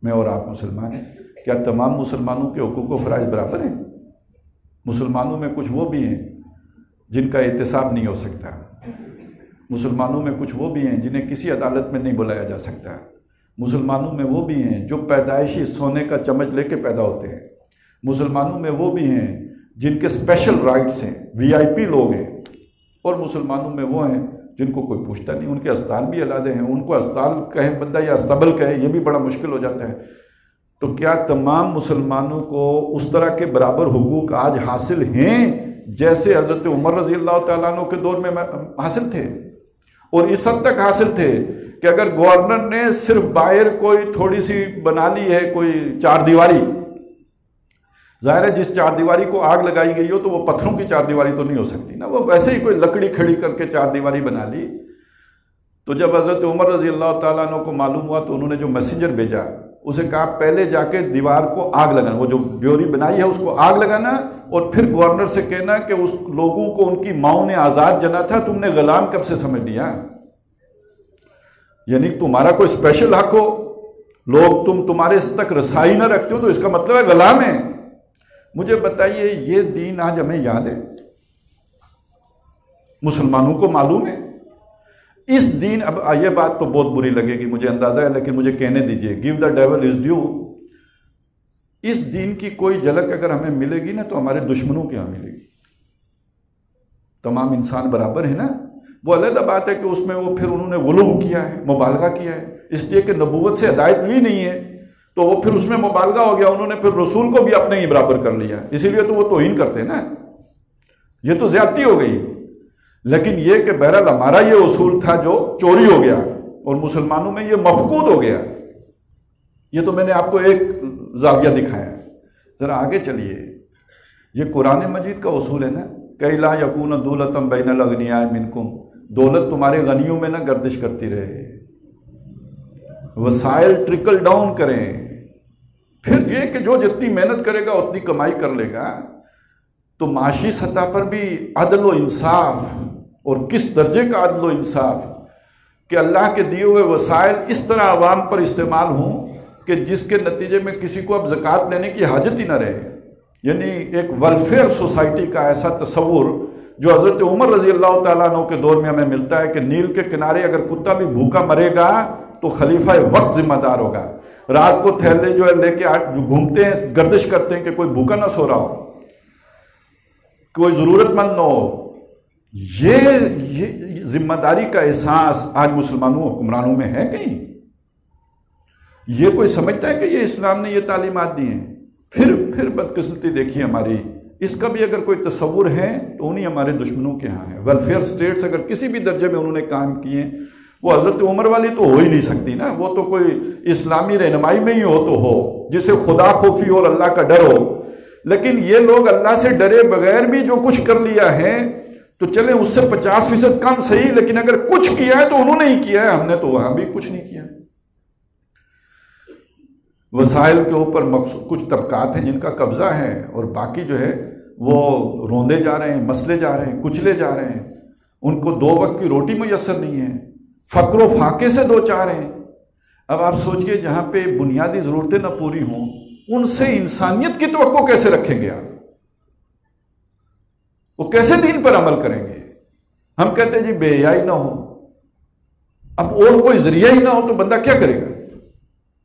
میں اور آپ مسلمان ہیں، کیا تمام مسلمانوں کے حقوق و فرائض برابر ہیں؟ مسلمانوں میں کچھ وہ بھی ہیں جن کا احتساب نہیں ہو سکتا، مسلمانوں میں کچھ وہ بھی ہیں جنہیں کسی عدالت میں نہیں بلایا جا سکتا، مسلمانوں میں وہ بھی ہیں جو پیدائشی سونے کا چمچ لے کے پیدا ہوتے ہیں، مسلمانوں میں وہ بھی ہیں جن کے اسپیشل رائٹس ہیں، وی آئی پی لوگ ہیں، اور مسلمانوں میں وہ ہیں جن کو کوئی پوچھتا نہیں، ان کے اسپتال بھی علیحدہ ہیں، ان کو اسپتال کہیں بندہ یا استبل کہے یہ بھی بڑا مشکل ہو جاتا ہے. تو کیا تمام مسلمانوں کو اس طرح کے برابر حقوق آج حاصل ہیں جیسے حضرت عمر رضی اللہ تعالیٰ عنہ کے دور میں حاصل تھے؟ اور اس حد تک حاصل تھے کہ اگر گورنر نے صرف باہر کوئی تھوڑی سی بنا لی ہے کوئی چار دیواری، ظاہر ہے جس چار دیواری کو آگ لگائی گئی ہو تو وہ پتھروں کی چار دیواری تو نہیں ہو سکتی نا، وہ ویسے ہی کوئی لکڑی کھڑی کر کے چار دیواری بنا لی. تو جب حضرت عمر رضی اللہ تعالیٰ عنہ کو معلوم ہوا تو انہوں نے جو میسنجر بھیجا اسے کہا پہلے جا کے دیوار کو آگ لگانا، وہ جو بیوری بنائی ہے اس کو آگ لگانا، اور پھر گورنر سے کہنا کہ اس لوگوں کو ان کی ماؤں نے آزاد جنا تھا، تم نے غلام کب سے سمجھ لیا؟ یعنی تمہارا کوئی اسپیشل حق ہو، لوگ تمہارے اس تک رسائی نہ رکھتے ہو تو اس کا مطلب ہے غلام ہے. مجھے بتائیے یہ دین آج ہمیں یاد ہے؟ مسلمانوں کو معلوم ہے اس دین؟ اب یہ بات تو بہت بری لگے گی مجھے اندازہ ہے، لیکن مجھے کہنے دیجئے، give the devil his due. اس دین کی کوئی جھلک اگر ہمیں ملے گی نا تو ہمارے دشمنوں کے یہاں ملے گی. تمام انسان برابر ہے نا، وہ علیحدہ بات ہے کہ اس میں وہ پھر انہوں نے غلو کیا ہے، مبالغہ کیا ہے، اس لیے کہ نبوت سے ہدایت لی نہیں ہے تو وہ پھر اس میں مبالغہ ہو گیا، انہوں نے پھر رسول کو بھی اپنے ہی برابر کر لیا، اسی لیے تو وہ توہین کرتے ہیں نا. یہ تو زیادتی ہو گئی. لیکن یہ کہ بہرحال ہمارا یہ اصول تھا جو چوری ہو گیا اور مسلمانوں میں یہ مفقود ہو گیا. یہ تو میں نے آپ کو ایک زاویہ دکھایا. ذرا آگے چلیے، یہ قرآن مجید کا اصول ہے نا، کہ لا یکون دولۃ بین الاغنیاء منکم، دولت تمہارے غنیوں میں نہ گردش کرتی رہے، وسائل ٹرکل ڈاؤن کریں. پھر یہ کہ جو جتنی محنت کرے گا اتنی کمائی کر لے گا. تو معاشی سطح پر بھی عدل و انصاف، اور کس درجے کا عدل و انصاف کہ اللہ کے دیے ہوئے وسائل اس طرح عوام پر استعمال ہوں کہ جس کے نتیجے میں کسی کو اب زکوٰۃ لینے کی حاجت ہی نہ رہے. یعنی ایک ویلفیئر سوسائٹی کا ایسا تصور جو حضرت عمر رضی اللہ تعالیٰ عنہ کے دور میں ہمیں ملتا ہے کہ نیل کے کنارے اگر کتا بھی بھوکا مرے گا تو خلیفہ وقت ذمہ دار ہوگا. رات کو تھیلے جو ہے لے کے گھومتے ہیں، گردش کرتے ہیں کہ کوئی بھوکا نہ سو رہا ہو، کوئی ضرورت مند نہ ہو. یہ ذمہ داری کا احساس آج مسلمانوں حکمرانوں میں ہے کہیں؟ یہ کوئی سمجھتا ہے کہ یہ اسلام نے یہ تعلیمات دی ہیں؟ پھر بدقسمتی دیکھیے ہماری، اس کا بھی اگر کوئی تصور ہے تو انہی ہمارے دشمنوں کے ہاں ہے. ویلفیئر سٹیٹس اگر کسی بھی درجے میں انہوں نے کام کیے، وہ حضرت عمر والی تو ہو ہی نہیں سکتی نا، وہ تو کوئی اسلامی رہنمائی میں ہی ہو تو ہو جسے خدا خوفی اور اللہ کا ڈر ہو. لیکن یہ لوگ اللہ سے ڈرے بغیر بھی جو کچھ کر لیا ہے تو چلیں اس سے 50% کم صحیح، لیکن اگر کچھ کیا ہے تو انہوں نے ہی کیا ہے، ہم نے تو وہاں بھی کچھ نہیں کیا. وسائل کے اوپر کچھ طبقات ہیں جن کا قبضہ ہے، اور باقی جو ہے وہ روندے جا رہے ہیں، مسلے جا رہے ہیں، کچلے جا رہے ہیں. ان کو 2 وقت کی روٹی میسر نہیں ہے، فقر و فاقے سے 2-4 ہیں. اب آپ سوچئے جہاں پہ بنیادی ضرورتیں نہ پوری ہوں ان سے انسانیت کی توقع کیسے رکھیں گے آپ؟ وہ کیسے دین پر عمل کریں گے؟ ہم کہتے ہیں جی بے حیائی نہ ہو. اب اور کوئی ذریعہ ہی نہ ہو تو بندہ کیا کرے گا؟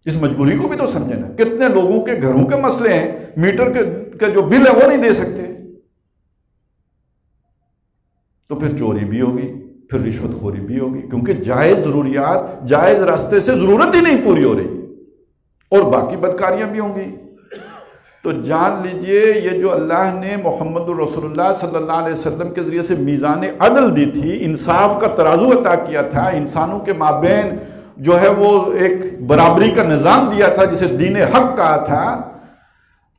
اس مجبوری کو بھی تو سمجھے نا. کتنے لوگوں کے گھروں کے مسئلے ہیں، میٹر کے جو بل ہے وہ نہیں دے سکتے، تو پھر چوری بھی ہوگی، پھر رشوت خوری بھی ہوگی، کیونکہ جائز ضروریات جائز راستے سے ضرورت ہی نہیں پوری ہو رہی، اور باقی بدکاریاں بھی ہوں گی. تو جان لیجئے یہ جو اللہ نے محمد الرسول اللہ صلی اللہ علیہ وسلم کے ذریعے سے میزان عدل دی تھی، انصاف کا ترازو عطا کیا تھا، انسانوں کے مابین جو ہے وہ ایک برابری کا نظام دیا تھا جسے دین حق کہا تھا،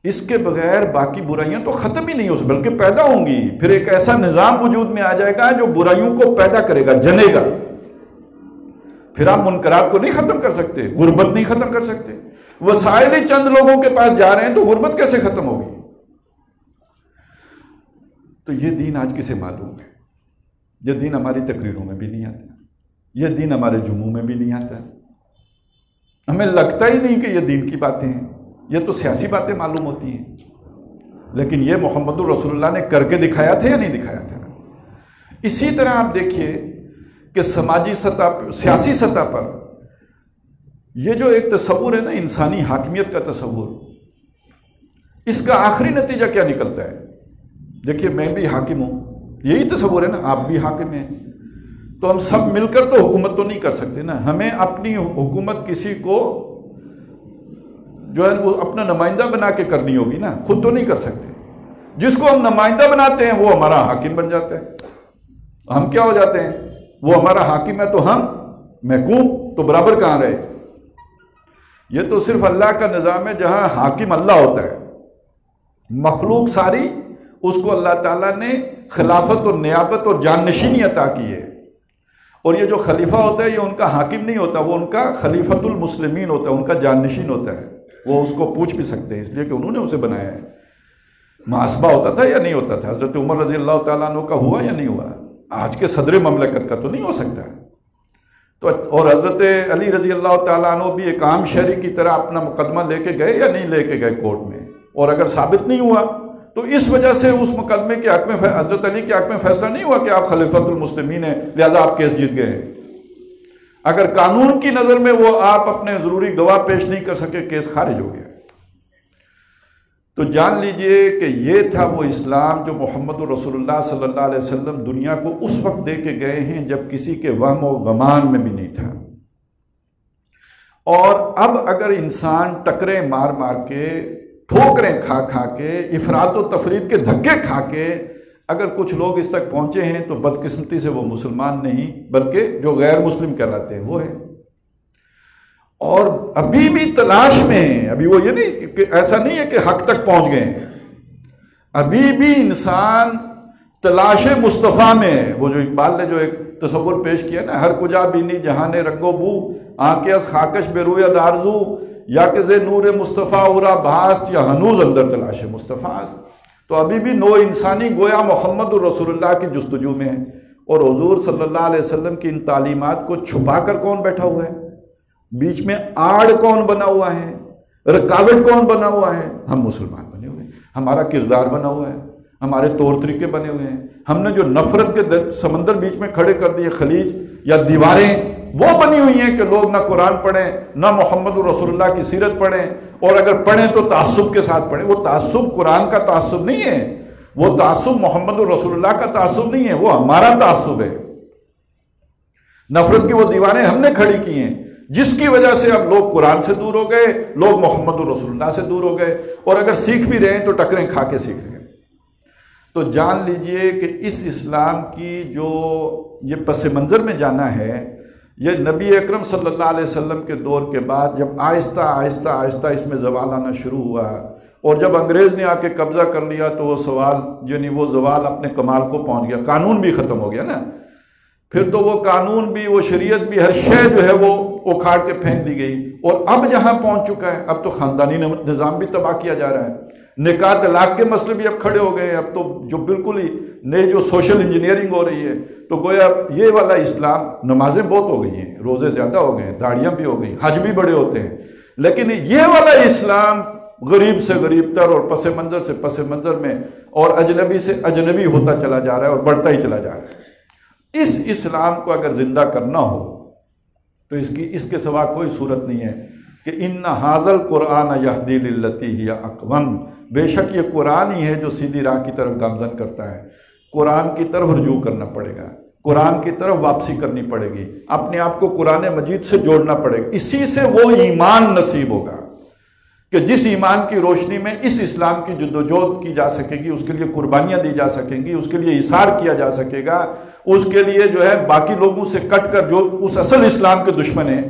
اس کے بغیر باقی برائیاں تو ختم ہی نہیں ہو سکتی بلکہ پیدا ہوں گی۔ پھر ایک ایسا نظام وجود میں آ جائے گا جو برائیوں کو پیدا کرے گا، جنے گا۔ پھر آپ منکرات کو نہیں ختم کر سکتے، غربت نہیں ختم کر سکتے، وسائل ہی چند لوگوں کے پاس جا رہے ہیں تو غربت کیسے ختم ہوگی؟ تو یہ دین آج کسے معلوم ہے؟ یہ دین ہماری تقریروں میں بھی نہیں آتا، یہ دین ہمارے جمعوں میں بھی نہیں آتا، ہمیں لگتا ہی نہیں کہ یہ دین کی باتیں ہیں، یہ تو سیاسی باتیں معلوم ہوتی ہیں۔ لیکن یہ محمد الرسول اللہ نے کر کے دکھایا تھا یا نہیں دکھایا تھا؟ اسی طرح آپ دیکھیے کہ سماجی سطح پر، سیاسی سطح پر یہ جو ایک تصور ہے نا انسانی حاکمیت کا تصور، اس کا آخری نتیجہ کیا نکلتا ہے؟ دیکھیے میں بھی حاکم ہوں، یہی تصور ہے نا، آپ بھی حاکم ہیں، تو ہم سب مل کر تو حکومت تو نہیں کر سکتے نا، ہمیں اپنی حکومت کسی کو جو ہے وہ اپنا نمائندہ بنا کے کرنی ہوگی نا، خود تو نہیں کر سکتے۔ جس کو ہم نمائندہ بناتے ہیں وہ ہمارا حاکم بن جاتا ہے، ہم کیا ہو جاتے ہیں؟ وہ ہمارا حاکم ہے تو ہم محکوم، تو برابر کہاں رہے؟ یہ تو صرف اللہ کا نظام ہے جہاں حاکم اللہ ہوتا ہے، مخلوق ساری اس کو اللہ تعالیٰ نے خلافت اور نیابت اور جانشینی عطا کی ہے، اور یہ جو خلیفہ ہوتا ہے یہ ان کا حاکم نہیں ہوتا، وہ ان کا خلیفۃ المسلمین ہوتا ہے، ان کا جانشین ہوتا ہے، وہ اس کو پوچھ بھی سکتے ہیں اس لیے کہ انہوں نے اسے بنایا ہے۔ محاسبہ ہوتا تھا یا نہیں ہوتا تھا؟ حضرت عمر رضی اللہ تعالیٰ عنہ کا ہوا یا نہیں ہوا؟ آج کے صدر مملکت کا تو نہیں ہو سکتا۔ تو اور حضرت علی رضی اللہ تعالیٰ عنہ بھی ایک عام شہری کی طرح اپنا مقدمہ لے کے گئے یا نہیں لے کے گئے کورٹ میں؟ اور اگر ثابت نہیں ہوا تو اس وجہ سے اس مقدمے کے حق میں حضرت علی کے حق میں فیصلہ نہیں ہوا کہ آپ خلیفۃ المسلمین ہیں لہذا آپ کیس جیت گئے ہیں۔ اگر قانون کی نظر میں وہ آپ اپنے ضروری گواہ پیش نہیں کر سکے، کیس خارج ہو گیا۔ تو جان لیجئے کہ یہ تھا وہ اسلام جو محمد رسول اللہ صلی اللہ علیہ وسلم دنیا کو اس وقت دے کے گئے ہیں جب کسی کے وہم و گمان میں بھی نہیں تھا۔ اور اب اگر انسان ٹکریں مار مار کے، ٹھوکریں کھا کھا کے، افراط و تفرید کے دھکے کھا کے اگر کچھ لوگ اس تک پہنچے ہیں تو بدقسمتی سے وہ مسلمان نہیں بلکہ جو غیر مسلم کہلاتے ہیں وہ ہیں، اور ابھی بھی تلاش میں ہیں۔ ابھی وہ یہ نہیں کہ ایسا نہیں ہے کہ حق تک پہنچ گئے ہیں، ابھی بھی انسان تلاش مصطفیٰ میں ہے۔ وہ جو اقبال نے جو ایک تصور پیش کیا نا، ہر کجا بینی جہاں رنگ و بو، آنکھ از خاکش بے رویت آرزو، یا کہ زے نور مصطفیٰ اورا بھاست، یا ہنوز اندر تلاش مصطفیٰ است۔ تو ابھی بھی نو انسانی گویا محمد الرسول اللہ کی جستجو میں ہے، اور حضور صلی اللہ علیہ وسلم کی ان تعلیمات کو چھپا کر کون بیٹھا ہوا ہے؟ بیچ میں آڑ کون بنا ہوا ہے؟ رکاوٹ کون بنا ہوا ہے؟ ہم مسلمان بنے ہوئے ہیں، ہمارا کردار بنا ہوا ہے، ہمارے طور طریقے بنے ہوئے ہیں، ہم نے جو نفرت کے سمندر بیچ میں کھڑے کر دیے، خلیج یا دیواریں وہ بنی ہوئی ہیں کہ لوگ نہ قرآن پڑھیں نہ محمد رسول اللہ کی سیرت پڑھیں، اور اگر پڑھیں تو تعصب کے ساتھ پڑھیں۔ وہ تعصب قرآن کا تعصب نہیں ہے، وہ تعصب محمد رسول اللہ کا تعصب نہیں ہے، وہ ہمارا تعصب ہے۔ نفرت کی وہ دیواریں ہم نے کھڑی کی ہیں جس کی وجہ سے اب لوگ قرآن سے دور ہو گئے، لوگ محمد رسول اللہ سے دور ہو گئے، اور اگر سیکھ بھی رہے ہیں تو ٹکریں کھا کے سیکھ رہے ہیں۔ تو جان لیجئے کہ اس اسلام کی جو یہ پس منظر میں جانا ہے، یہ نبی اکرم صلی اللہ علیہ وسلم کے دور کے بعد جب آہستہ آہستہ آہستہ اس میں زوال آنا شروع ہوا، اور جب انگریز نے آ کے قبضہ کر لیا تو وہ سوال یعنی وہ زوال اپنے کمال کو پہنچ گیا، قانون بھی ختم ہو گیا نا، پھر تو وہ قانون بھی، وہ شریعت بھی، ہر شے جو ہے وہ اکھاڑ کے پھینک دی گئی، اور اب جہاں پہنچ چکا ہے اب تو خاندانی نظام بھی تباہ کیا جا رہا ہے، نکاح طلاق کے مسئلے بھی اب کھڑے ہو گئے ہیں، اب تو جو بالکل ہی نئے جو سوشل انجینئرنگ ہو رہی ہے، تو گویا یہ والا اسلام، نمازیں بہت ہو گئی ہیں، روزے زیادہ ہو گئے ہیں، داڑیاں بھی ہو گئی، حج بھی بڑے ہوتے ہیں، لیکن یہ والا اسلام غریب سے غریب تر اور پس منظر سے پس منظر میں اور اجنبی سے اجنبی ہوتا چلا جا رہا ہے اور بڑھتا ہی چلا جا رہا ہے۔ اس اسلام کو اگر زندہ کرنا ہو تو اس کے سوا کوئی صورت نہیں ہے کہ ان ھذا القرآن یہدی للتی ہی اقوم، بے شک یہ قرآن ہی ہے جو سیدھی راہ کی طرف گامزن کرتا ہے۔ قرآن کی طرف رجوع کرنا پڑے گا، قرآن کی طرف واپسی کرنی پڑے گی، اپنے آپ کو قرآن مجید سے جوڑنا پڑے گا، اسی سے وہ ایمان نصیب ہوگا۔ کہ جس ایمان کی روشنی میں اس اسلام کی جدوجہد کی جا سکے گی، اس کے لیے قربانیاں دی جا سکیں گی، اس کے لیے ایثار کیا جا سکے گا، اس کے لیے جو ہے باقی لوگوں سے کٹ کر جو اس اصل اسلام کے دشمن ہیں،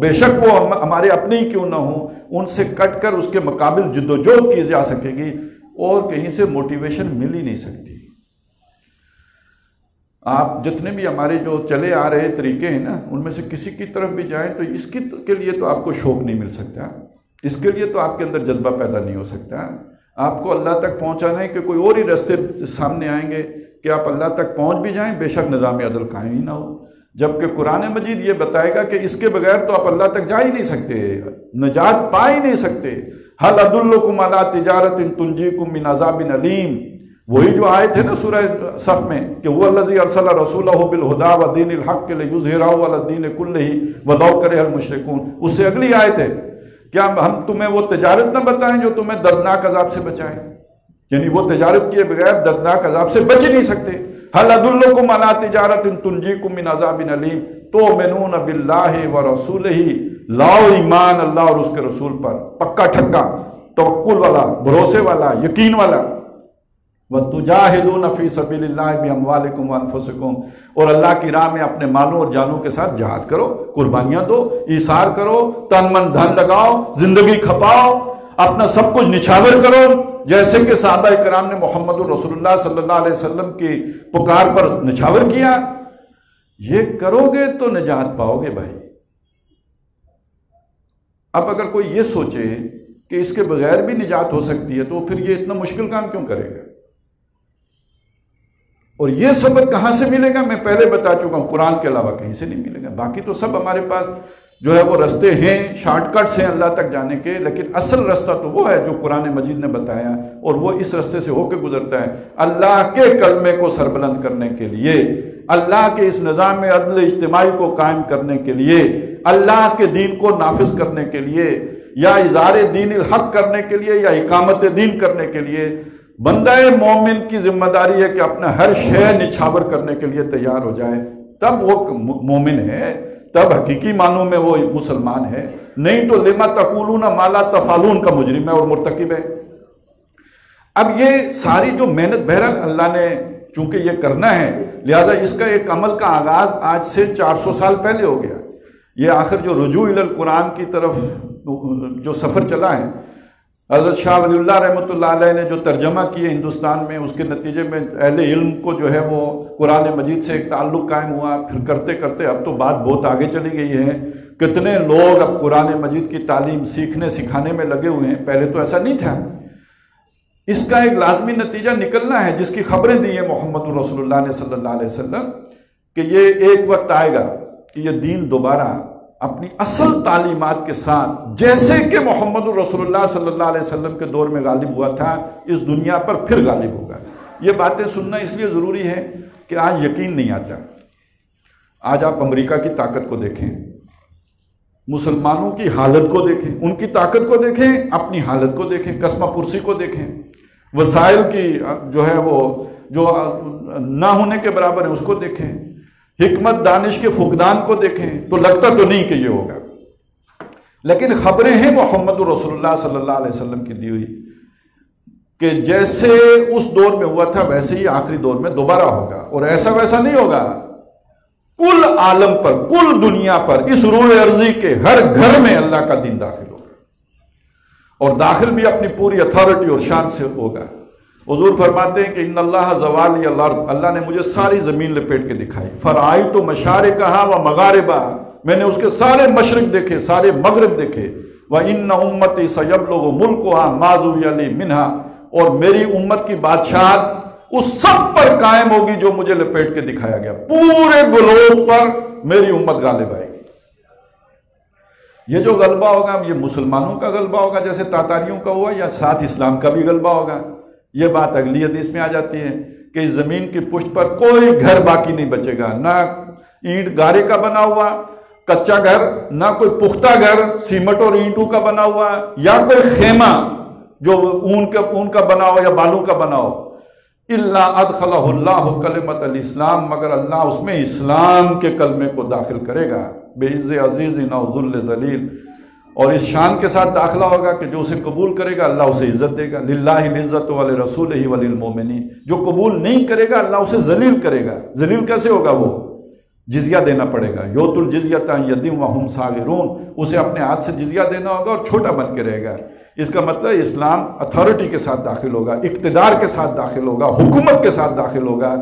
بے شک وہ ہمارے اپنے ہی کیوں نہ ہوں، ان سے کٹ کر اس کے مقابل جدوجہد کی جا سکے گی، اور کہیں سے موٹیویشن مل ہی نہیں سکتی۔ آپ جتنے بھی ہمارے جو چلے آ رہے طریقے ہیں نا، ان میں سے کسی کی طرف بھی جائیں تو اس کے لیے تو آپ کو شوق نہیں مل سکتا، اس کے لیے تو آپ کے اندر جذبہ پیدا نہیں ہو سکتا۔ آپ کو اللہ تک پہنچانا ہے کہ کوئی اور ہی راستے سامنے آئیں گے کہ آپ اللہ تک پہنچ بھی جائیں، بے شک نظام عدل قائم ہی نہ ہو، جبکہ قرآن مجید یہ بتائے گا کہ اس کے بغیر تو آپ اللہ تک جا ہی نہیں سکتے، نجات پا ہی نہیں سکتے۔ هل ادلکم علی تجارت تنجیکم من عذاب علیم، وہی جو آیت ہے نا سورہ صف میں کہ وہ الذی ارسل رسولہ بالہدی ودین الحق لیظہرہ علی الدین کلہ ولو کرہ المشرکون، اس سے اگلی آیت ہے کیا ہم تمہیں وہ تجارت نہ بتائیں جو تمہیں دردناک عذاب سے بچائے، یعنی وہ تجارت کیے بغیر دردناک عذاب سے بچ نہیں سکتے۔ هل ادلکم علی تجارت تنجیکم من عذاب علیم تؤمنون باللہ ورسولہ، لاؤ ایمان اللہ اور اس کے رسول پر، پکا ٹھکا، توکل والا، بھروسے والا، یقین والا۔ وَتُجَاهِدُونَ فِي سَبِيلِ اللَّهِ بِأَمْوَالِكُمْ وَأَنفُسِكُمْ، اور اللہ کی راہ میں اپنے مالوں اور جانوں کے ساتھ جہاد کرو، قربانیاں دو، ایثار کرو، تن من دھن لگاؤ، زندگی کھپاؤ، اپنا سب کچھ نچھاور کرو، جیسے کہ صحابہ کرام نے محمد رسول اللہ صلی اللہ علیہ وسلم کی پکار پر نچھاور کیا۔ یہ کرو گے تو نجات پاؤ گے بھائی۔ اب اگر کوئی یہ سوچے کہ اس کے بغیر بھی نجات ہو سکتی ہے تو پھر یہ اتنا مشکل کام کیوں کرے گا؟ اور یہ صبر کہاں سے ملے گا؟ میں پہلے بتا چکا ہوں، قرآن کے علاوہ کہیں سے نہیں ملے گا۔ باقی تو سب ہمارے پاس جو ہے وہ رستے ہیں، شارٹ کٹس ہیں اللہ تک جانے کے، لیکن اصل رستہ تو وہ ہے جو قرآن مجید نے بتایا، اور وہ اس رستے سے ہو کے گزرتا ہے اللہ کے کلمے کو سربلند کرنے کے لیے، اللہ کے اس نظام عدل اجتماعی کو قائم کرنے کے لیے، اللہ کے دین کو نافذ کرنے کے لیے، یا اظہار دین الحق کرنے کے لیے، یا اقامت دین کرنے کے لیے۔ بندہ مومن کی ذمہ داری ہے کہ اپنا ہر شے نچھاور کرنے کے لیے تیار ہو جائے، تب وہ مومن ہے، تب حقیقی معنوں میں وہ مسلمان ہے، نہیں تو لما تقولون ما لا تفعلون کا مجرم ہے اور مرتکب ہے۔ اب یہ ساری جو محنت بہرحال اللہ نے چونکہ یہ کرنا ہے، لہذا اس کا ایک عمل کا آغاز آج سے 400 سال پہلے ہو گیا۔ یہ آخر جو رجوع الی القرآن کی طرف جو سفر چلا ہے، حضرت شاہ ولی اللہ رحمۃ اللہ علیہ نے جو ترجمہ کیے ہندوستان میں، اس کے نتیجے میں اہل علم کو جو ہے وہ قرآن مجید سے ایک تعلق قائم ہوا، پھر کرتے کرتے اب تو بات بہت آگے چلی گئی ہے، کتنے لوگ اب قرآن مجید کی تعلیم سیکھنے سکھانے میں لگے ہوئے ہیں، پہلے تو ایسا نہیں تھا۔ اس کا ایک لازمی نتیجہ نکلنا ہے جس کی خبریں دی ہیں محمد رسول اللہ نے صلی اللہ علیہ وسلم، کہ یہ ایک وقت آئے گا کہ یہ دین دوبارہ اپنی اصل تعلیمات کے ساتھ، جیسے کہ محمد رسول اللہ صلی اللہ علیہ وسلم کے دور میں غالب ہوا تھا، اس دنیا پر پھر غالب ہوگا۔ یہ باتیں سننا اس لیے ضروری ہے کہ آج یقین نہیں آتا۔ آج آپ امریکہ کی طاقت کو دیکھیں، مسلمانوں کی حالت کو دیکھیں، ان کی طاقت کو دیکھیں، اپنی حالت کو دیکھیں، قسمہ پرسی کو دیکھیں، وسائل کی جو ہے وہ جو نہ ہونے کے برابر ہے اس کو دیکھیں، حکمت دانش کے فقدان کو دیکھیں، تو لگتا تو نہیں کہ یہ ہوگا، لیکن خبریں ہیں محمد رسول اللہ صلی اللہ علیہ وسلم کی دی ہوئی کہ جیسے اس دور میں ہوا تھا ویسے ہی آخری دور میں دوبارہ ہوگا، اور ایسا ویسا نہیں ہوگا، کل عالم پر، کل دنیا پر، اس روح ارضی کے ہر گھر میں اللہ کا دین داخل ہوگا، اور داخل بھی اپنی پوری اتھارٹی اور شان سے ہوگا۔ حضور فرماتے ہیں کہ ان اللہ زوالی الارض، اللہ نے مجھے ساری زمین لپیٹ کے دکھائی، فرآئیت مشارقہا و مغاربہا، میں نے اس کے سارے مشرق دیکھے، سارے مغرب دیکھے، وَإِنَّ أُمَّتِي سَيَبْلُغُ مُلْكُهَا مَا ذُوِّيَ لِي مِنْهَا، اور میری امت کی بادشاہت اس سب پر قائم ہوگی جو مجھے لپیٹ کے دکھایا گیا، پورے گلوب پر میری امت غالب آئے گی۔ یہ جو غلبہ ہوگا یہ مسلمانوں کا غلبہ ہوگا جیسے تاتاریوں کا ہوا، یا ساتھ اسلام کا بھی غلبہ ہوگا؟ یہ بات اگلی حدیث میں آ جاتی ہے کہ اس زمین کی پشت پر کوئی گھر باقی نہیں بچے گا، نہ اینٹ گارے کا بنا ہوا کچا گھر، نہ کوئی پختہ گھر سیمٹ اور اینٹوں کا بنا ہوا، یا کوئی خیمہ جو اون کا بنا ہو یا بالوں کا بنا ہو، الا ادخلہ اللہ کلمۃ الاسلام، مگر اللہ اس میں اسلام کے کلمے کو داخل کرے گا، بے عز عزیز او ذل ذلیل، اور اس شان کے ساتھ داخلہ ہوگا کہ جو اسے قبول کرے گا اللہ اسے عزت دے گا، للہ العزت ولرسولہ وللمؤمنین۔ جو قبول نہیں کرے گا اللہ اسے ذلیل کرے گا۔ ذلیل کیسے ہوگا؟ وہ جزیہ دینا پڑے گا، یؤتوا الجزیۃ عن ید وہم صاغرون، اسے اپنے ہاتھ سے جزیہ دینا ہوگا اور چھوٹا بن کے رہے گا۔ اس کا مطلب اسلام اتھارٹی کے ساتھ داخل ہوگا، اقتدار کے ساتھ داخل ہوگا، حکومت کے ساتھ داخل ہوگا۔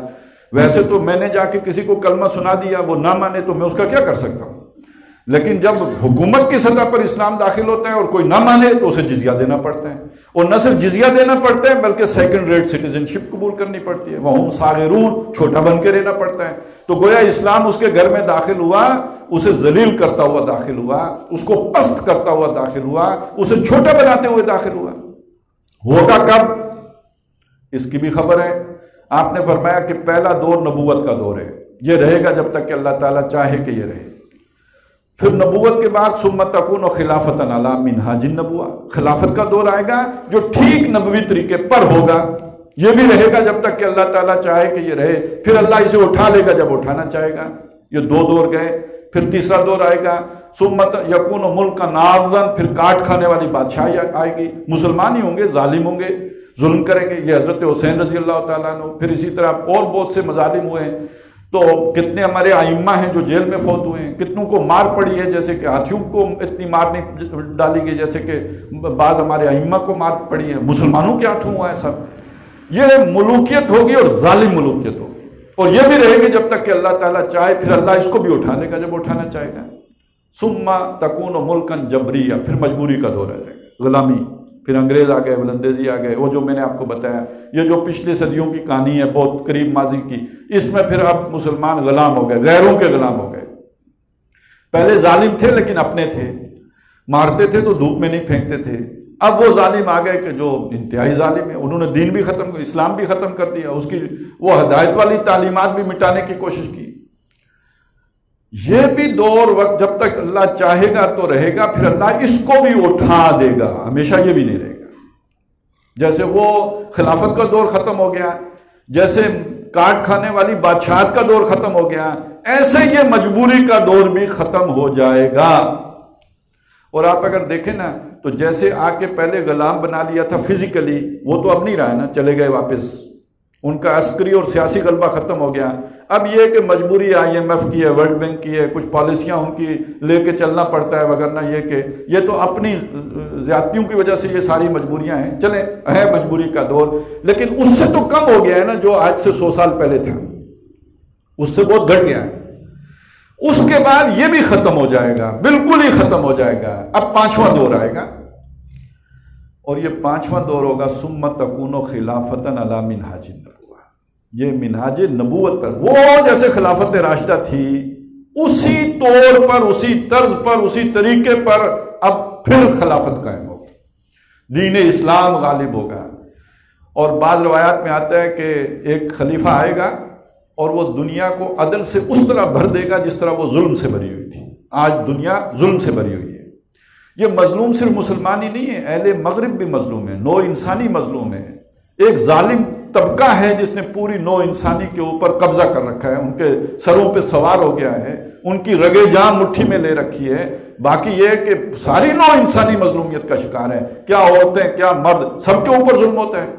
ویسے تو میں نے جا کے کسی کو کلمہ سنا دیا، وہ نہ مانے تو میں اس کا کیا کر سکتا ہوں، لیکن جب حکومت کی سطح پر اسلام داخل ہوتا ہے اور کوئی نہ مانے تو اسے جزیہ دینا پڑتا ہے، اور نہ صرف جزیہ دینا پڑتا ہے بلکہ سیکنڈ ریٹ سٹیزن شپ قبول کرنی پڑتی ہے، وہم صاغرون، چھوٹا بن کے رہنا پڑتا ہے۔ تو گویا اسلام اس کے گھر میں داخل ہوا، اسے ذلیل کرتا ہوا داخل ہوا، اس کو پست کرتا ہوا داخل ہوا، اسے چھوٹا بناتے ہوئے داخل ہوا۔ ہوگا کب؟ اس کی بھی خبر ہے۔ آپ نے فرمایا کہ پہلا دور نبوت کا دور ہے، یہ رہے گا جب تک کہ اللہ تعالیٰ چاہے کہ یہ رہے۔ پھر نبوت کے بعد ثم تکون خلافۃ علی منہاج النبوہ، خلافت کا دور آئے گا جو ٹھیک نبوی طریقے پر ہوگا، یہ بھی رہے گا جب تک کہ اللہ تعالیٰ چاہے کہ یہ رہے، پھر اللہ اسے اٹھا لے گا جب اٹھانا چاہے گا۔ یہ دو دور گئے، پھر تیسرا دور آئے گا ثم یکون ملکا ناظرا، پھر کاٹ کھانے والی بادشاہی آئے گی، مسلمان ہی ہوں گے، ظالم ہوں گے، ظلم کریں گے، یہ حضرت حسین رضی اللہ تعالیٰ عنہ۔ پھر اسی طرح اور بہت سے مظالم ہوئے ہیں، تو کتنے ہمارے ائمہ ہیں جو جیل میں فوت ہوئے ہیں، کتنوں کو مار پڑی ہے، جیسے کہ ہاتھیوں کو اتنی مار نہیں ڈالی گئی جیسے کہ بعض ہمارے ائمہ کو مار پڑی ہے، مسلمانوں کے ہاتھوں ہوا ہے سب۔ یہ ملوکیت ہوگی اور ظالم ملوکیت ہوگی، اور یہ بھی رہے گی جب تک کہ اللہ تعالیٰ چاہے، پھر اللہ اس کو بھی اٹھا لے گا جب اٹھانا چاہے گا۔ ثم تکون ملکا جبریہ، پھر مجبوری کا دور آ جائے گا، غلامی، پھر انگریز آ گئے، ولندیزی آ گئے، وہ جو میں نے آپ کو بتایا، یہ جو پچھلی صدیوں کی کہانی ہے بہت قریب ماضی کی، اس میں پھر اب مسلمان غلام ہو گئے، غیروں کے غلام ہو گئے۔ پہلے ظالم تھے لیکن اپنے تھے، مارتے تھے تو دھوپ میں نہیں پھینکتے تھے، اب وہ ظالم آ گئے کہ جو انتہائی ظالم ہے، انہوں نے دین بھی ختم، اسلام بھی ختم کر دیا، اس کی وہ ہدایت والی تعلیمات بھی مٹانے کی کوشش کی۔ یہ بھی دور وقت جب تک اللہ چاہے گا تو رہے گا، پھر اللہ اس کو بھی اٹھا دے گا، ہمیشہ یہ بھی نہیں رہے گا۔ جیسے وہ خلافت کا دور ختم ہو گیا، جیسے کاٹ کھانے والی بادشاہت کا دور ختم ہو گیا، ایسے یہ مجبوری کا دور بھی ختم ہو جائے گا۔ اور آپ اگر دیکھیں نا تو جیسے آ کے پہلے غلام بنا لیا تھا فزیکلی، وہ تو اب نہیں رہا ہے نا، چلے گئے واپس، ان کا عسکری اور سیاسی غلبہ ختم ہو گیا۔ اب یہ کہ مجبوری IMF کی ہے، ورلڈ بینک کی ہے، کچھ پالیسیاں ان کی لے کے چلنا پڑتا ہے، وگرنہ یہ کہ یہ تو اپنی زیادتیوں کی وجہ سے یہ ساری مجبوریاں ہیں، چلیں ہے مجبوری کا دور، لیکن اس سے تو کم ہو گیا ہے نا جو آج سے 100 سال پہلے تھا، اس سے بہت گھٹ گیا ہے۔ اس کے بعد یہ بھی ختم ہو جائے گا، بالکل ہی ختم ہو جائے گا۔ اب پانچواں دور آئے گا، اور یہ پانچواں دور ہوگا ثم تکون خلافۃ علی منہاج النبوہ، یہ منہاج نبوت پر، وہ جیسے خلافت راشدہ تھی اسی طور پر، اسی طرز پر، اسی طریقے پر اب پھر خلافت قائم ہوگی، دین اسلام غالب ہوگا۔ اور بعض روایات میں آتا ہے کہ ایک خلیفہ آئے گا اور وہ دنیا کو عدل سے اس طرح بھر دے گا جس طرح وہ ظلم سے بھری ہوئی تھی۔ آج دنیا ظلم سے بھری ہوئی ہے۔ یہ مظلوم صرف مسلمان ہی نہیں ہے، اہل مغرب بھی مظلوم ہے، نو انسانی مظلوم ہے۔ ایک ظالم طبقہ ہے جس نے پوری نو انسانی کے اوپر قبضہ کر رکھا ہے، ان کے سروں پہ سوار ہو گیا ہے، ان کی رگے جان مٹھی میں لے رکھی ہے۔ باقی یہ کہ ساری نو انسانی مظلومیت کا شکار ہے، کیا عورتیں کیا مرد، سب کے اوپر ظلم ہوتا ہے۔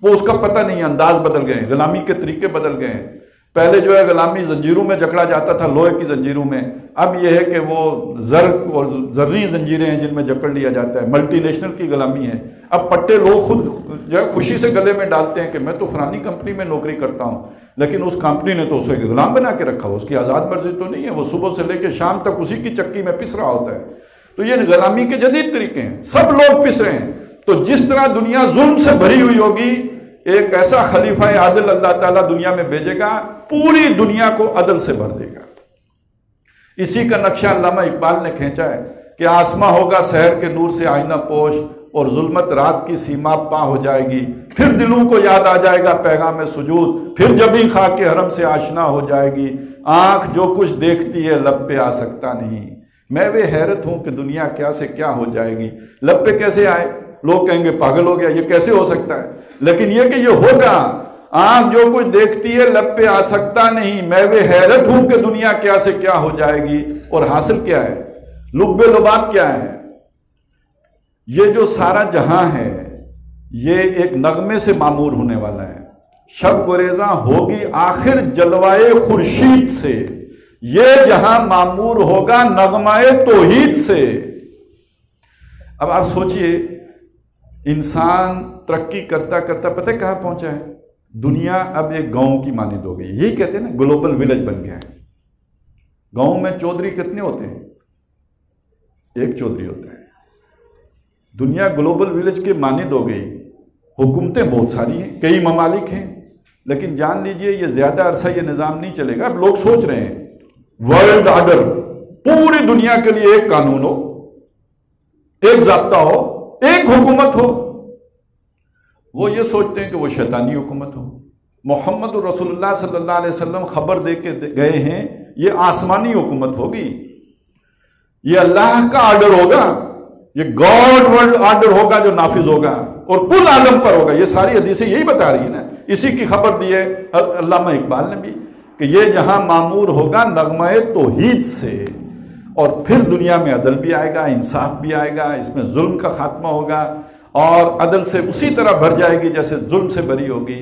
وہ اس کا پتہ نہیں، انداز بدل گئے، غلامی کے طریقے بدل گئے ہیں۔ پہلے جو ہے غلامی زنجیروں میں جکڑا جاتا تھا، لوہے کی زنجیروں میں، اب یہ ہے کہ وہ زر اور زرعی زنجیریں ہیں جن میں جکڑ لیا جاتا ہے، ملٹی نیشنل کی غلامی ہے۔ اب پٹے لوگ خود جو ہے خوشی سے گلے میں ڈالتے ہیں کہ میں تو فلانی کمپنی میں نوکری کرتا ہوں، لیکن اس کمپنی نے تو اسے غلام بنا کے رکھا ہو، اس کی آزاد مرضی تو نہیں ہے، وہ صبح سے لے کے شام تک اسی کی چکی میں پس رہا ہوتا ہے۔ تو یہ غلامی کے جدید طریقے ہیں، سب لوگ پس رہے ہیں۔ تو جس طرح دنیا ظلم سے بھری ہوئی ہوگی، ایک ایسا خلیفہ عادل اللہ تعالیٰ دنیا میں بھیجے گا، پوری دنیا کو عدل سے بھر دے گا۔ اسی کا نقشہ علامہ اقبال نے کھینچا ہے کہ آسماں ہوگا سحر کے نور سے آئینہ پوش، اور ظلمت رات کی سیما پا ہو جائے گی، پھر دلوں کو یاد آ جائے گا پیغام سجود، پھر جبیں خاک کے حرم سے آشنا ہو جائے گی، آنکھ جو کچھ دیکھتی ہے لب پہ آ سکتا نہیں، میں وہ حیرت ہوں کہ دنیا کیا سے کیا ہو جائے گی۔ لب پہ کیسے آئے؟ لوگ کہیں گے پاگل ہو گیا، یہ کیسے ہو سکتا ہے؟ لیکن یہ کہ یہ ہوگا، آنکھ جو کچھ دیکھتی ہے لب پہ آ سکتا نہیں، میں وہ حیرت ہوں کہ دنیا کیا سے کیا ہو جائے گی۔ اور حاصل کیا ہے؟ لب لباب کیا ہے؟ یہ جو سارا جہاں ہے یہ ایک نغمے سے معمور ہونے والا ہے. شب گریزاں ہوگی آخر جلوائے خورشید سے، یہ جہاں معمور ہوگا نغمہ توحید سے. اب آپ سوچئے انسان ترقی کرتا کرتا پتہ کہاں پہنچا ہے؟ دنیا اب ایک گاؤں کی مانند ہو گئی. یہی کہتے ہیں نا گلوبل ولیج بن گیا ہے. گاؤں میں چودھری کتنے ہوتے ہیں؟ ایک چودھری ہوتا ہے. دنیا گلوبل ولیج کے مانند ہو گئی. حکومتیں بہت ساری ہیں، کئی ممالک ہیں، لیکن جان لیجئے یہ زیادہ عرصہ یہ نظام نہیں چلے گا. اب لوگ سوچ رہے ہیں ورلڈ آرڈر، پوری دنیا کے لیے ایک قانون ہو، ایک ضابطہ ہو، ایک حکومت ہو. وہ یہ سوچتے ہیں کہ وہ شیطانی حکومت ہو. محمد رسول اللہ صلی اللہ علیہ وسلم خبر دے کے گئے ہیں یہ آسمانی حکومت ہوگی، یہ اللہ کا آرڈر ہوگا، یہ گاڈ ورلڈ آرڈر ہوگا جو نافذ ہوگا اور کل عالم پر ہوگا. یہ ساری حدیثیں یہی بتا رہی ہیں نا. اسی کی خبر دی ہے علامہ اقبال نے بھی کہ یہ جہاں معمور ہوگا نغمہ توحید سے، اور پھر دنیا میں عدل بھی آئے گا، انصاف بھی آئے گا، اس میں ظلم کا خاتمہ ہوگا اور عدل سے اسی طرح بھر جائے گی جیسے ظلم سے بھری ہوگی.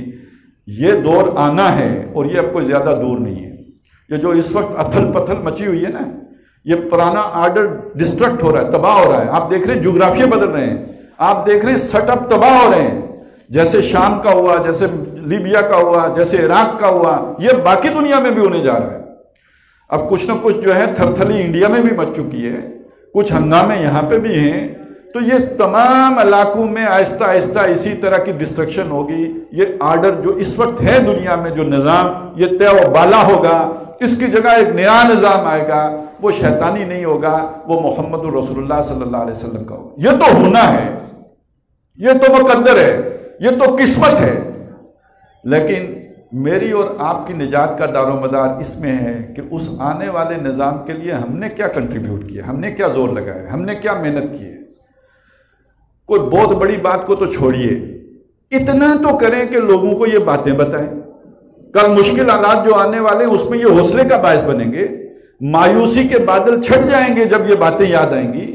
یہ دور آنا ہے اور یہ اب کوئی زیادہ دور نہیں ہے. یہ جو اس وقت اتھل پتھل مچی ہوئی ہے نا، یہ پرانا آرڈر ڈسٹرکٹ ہو رہا ہے، تباہ ہو رہا ہے. آپ دیکھ رہے ہیں جغرافیہ بدل رہے ہیں، آپ دیکھ رہے ہیں سیٹ اپ تباہ ہو رہے ہیں. جیسے شام کا ہوا، جیسے لیبیا کا ہوا، جیسے عراق کا ہوا، یہ باقی دنیا میں بھی ہونے جا رہا ہے. اب کچھ نہ کچھ جو ہے تھرتھلی انڈیا میں بھی مچ چکی ہے، کچھ ہنگامے یہاں پہ بھی ہیں. تو یہ تمام علاقوں میں آہستہ آہستہ اسی طرح کی ڈسٹرکشن ہوگی. یہ آرڈر جو اس وقت ہے دنیا میں، جو نظام یہ طے و بالا ہوگا، اس کی جگہ ایک نیا نظام آئے گا. وہ شیطانی نہیں ہوگا، وہ محمد رسول اللہ صلی اللہ علیہ وسلم کا ہوگا. یہ تو ہونا ہے، یہ تو مقدر ہے، یہ تو قسمت ہے. لیکن میری اور آپ کی نجات کا دار و مدار اس میں ہے کہ اس آنے والے نظام کے لیے ہم نے کیا کنٹریبیوٹ کیا، ہم نے کیا زور لگایا، ہم نے کیا محنت کی ہے. کوئی بہت بڑی بات کو تو چھوڑیے، اتنا تو کریں کہ لوگوں کو یہ باتیں بتائیں. کل مشکل حالات جو آنے والے ہیں اس میں یہ حوصلے کا باعث بنیں گے. مایوسی کے بادل چھٹ جائیں گے جب یہ باتیں یاد آئیں گی.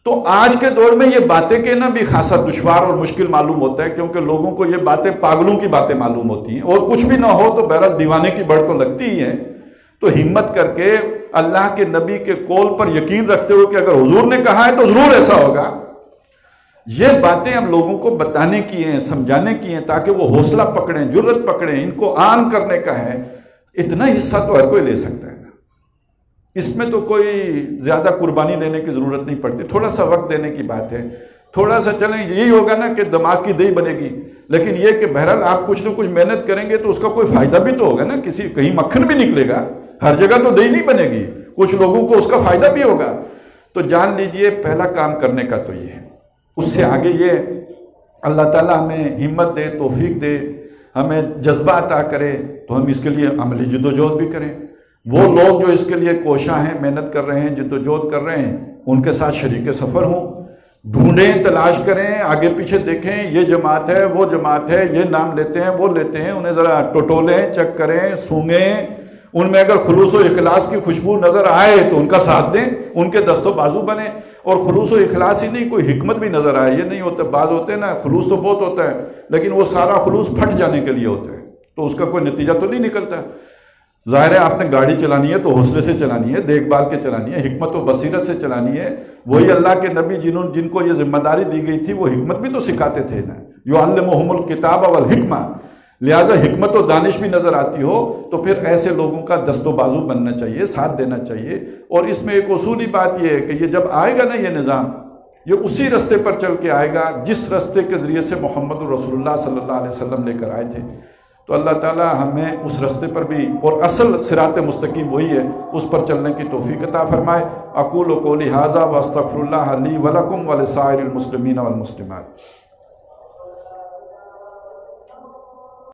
تو آج کے دور میں یہ باتیں کہنا بھی خاصا دشوار اور مشکل معلوم ہوتا ہے، کیونکہ لوگوں کو یہ باتیں پاگلوں کی باتیں معلوم ہوتی ہیں، اور کچھ بھی نہ ہو تو بہرحال دیوانے کی بڑھ تو لگتی ہی ہے. تو ہمت کر کے اللہ کے نبی کے قول پر یقین رکھتے ہوئے کہ اگر حضور نے کہا ہے تو ضرور ایسا ہوگا. یہ باتیں ہم لوگوں کو بتانے کی ہیں، سمجھانے کی ہیں، تاکہ وہ حوصلہ پکڑیں، جرت پکڑیں. ان کو عام کرنے کا ہے. اتنا حصہ تو ہر کوئی لے سکتا ہے، اس میں تو کوئی زیادہ قربانی دینے کی ضرورت نہیں پڑتی. تھوڑا سا وقت دینے کی بات ہے، تھوڑا سا چلیں. یہی ہوگا نا کہ دماغ کی دہی بنے گی. لیکن یہ کہ بہرحال آپ کچھ نہ کچھ محنت کریں گے تو اس کا کوئی فائدہ بھی تو ہوگا نا. کہیں مکھن بھی نکلے گا، ہر جگہ تو دہی نہیں بنے گی، کچھ لوگوں کو اس کا فائدہ بھی ہوگا. تو جان لیجئے پہلا کام کرنے کا تو یہ ہے. اس سے آگے یہ اللہ تعالیٰ ہمیں ہمت دے، توفیق دے، ہمیں جذبہ عطا کرے تو ہم اس کے لیے عملی جد و جہد بھی کریں. وہ لوگ جو اس کے لیے کوشاں ہیں، محنت کر رہے ہیں، جد و جہد کر رہے ہیں، ان کے ساتھ شریک سفر ہوں. ڈھونڈیں، تلاش کریں، آگے پیچھے دیکھیں، یہ جماعت ہے، وہ جماعت ہے، یہ نام لیتے ہیں، وہ لیتے ہیں. انہیں ذرا ٹٹولیں، چیک کریں، سونگیں. ان میں اگر خلوص و اخلاص کی خوشبو نظر آئے تو ان کا ساتھ دیں، ان کے دست و بازو بنیں. اور خلوص و اخلاص ہی نہیں، کوئی حکمت بھی نظر آئے. یہ نہیں ہوتا، بعض ہوتے ہیں نا خلوص تو بہت ہوتا ہے لیکن وہ سارا خلوص پھٹ جانے کے لیے ہوتا ہے، تو اس کا کوئی نتیجہ تو نہیں نکلتا. ظاہر ہے آپ نے گاڑی چلانی ہے تو حوصلے سے چلانی ہے، دیکھ بھال کے چلانی ہے، حکمت و بصیرت سے چلانی ہے. وہی اللہ کے نبی جن کو یہ ذمہ داری دی گئی تھی وہ حکمت بھی تو سکھاتے تھے نا. یعلمہم الکتاب والحکمہ. لہٰذا حکمت و دانش بھی نظر آتی ہو تو پھر ایسے لوگوں کا دست و بازو بننا چاہیے، ساتھ دینا چاہیے. اور اس میں ایک اصولی بات یہ ہے کہ یہ جب آئے گا نا یہ نظام، یہ اسی رستے پر چل کے آئے گا جس رستے کے ذریعے سے محمد رسول اللہ صلی اللہ علیہ وسلم لے کر آئے تھے. تو اللہ تعالی ہمیں اس رستے پر بھی، اور اصل صراط مستقیم وہی ہے، اس پر چلنے کی توفیق عطا فرمائے. اقول قولی ھذا واستغفر اللہ لی ولکم ولسائر المسلمین والمسلمات.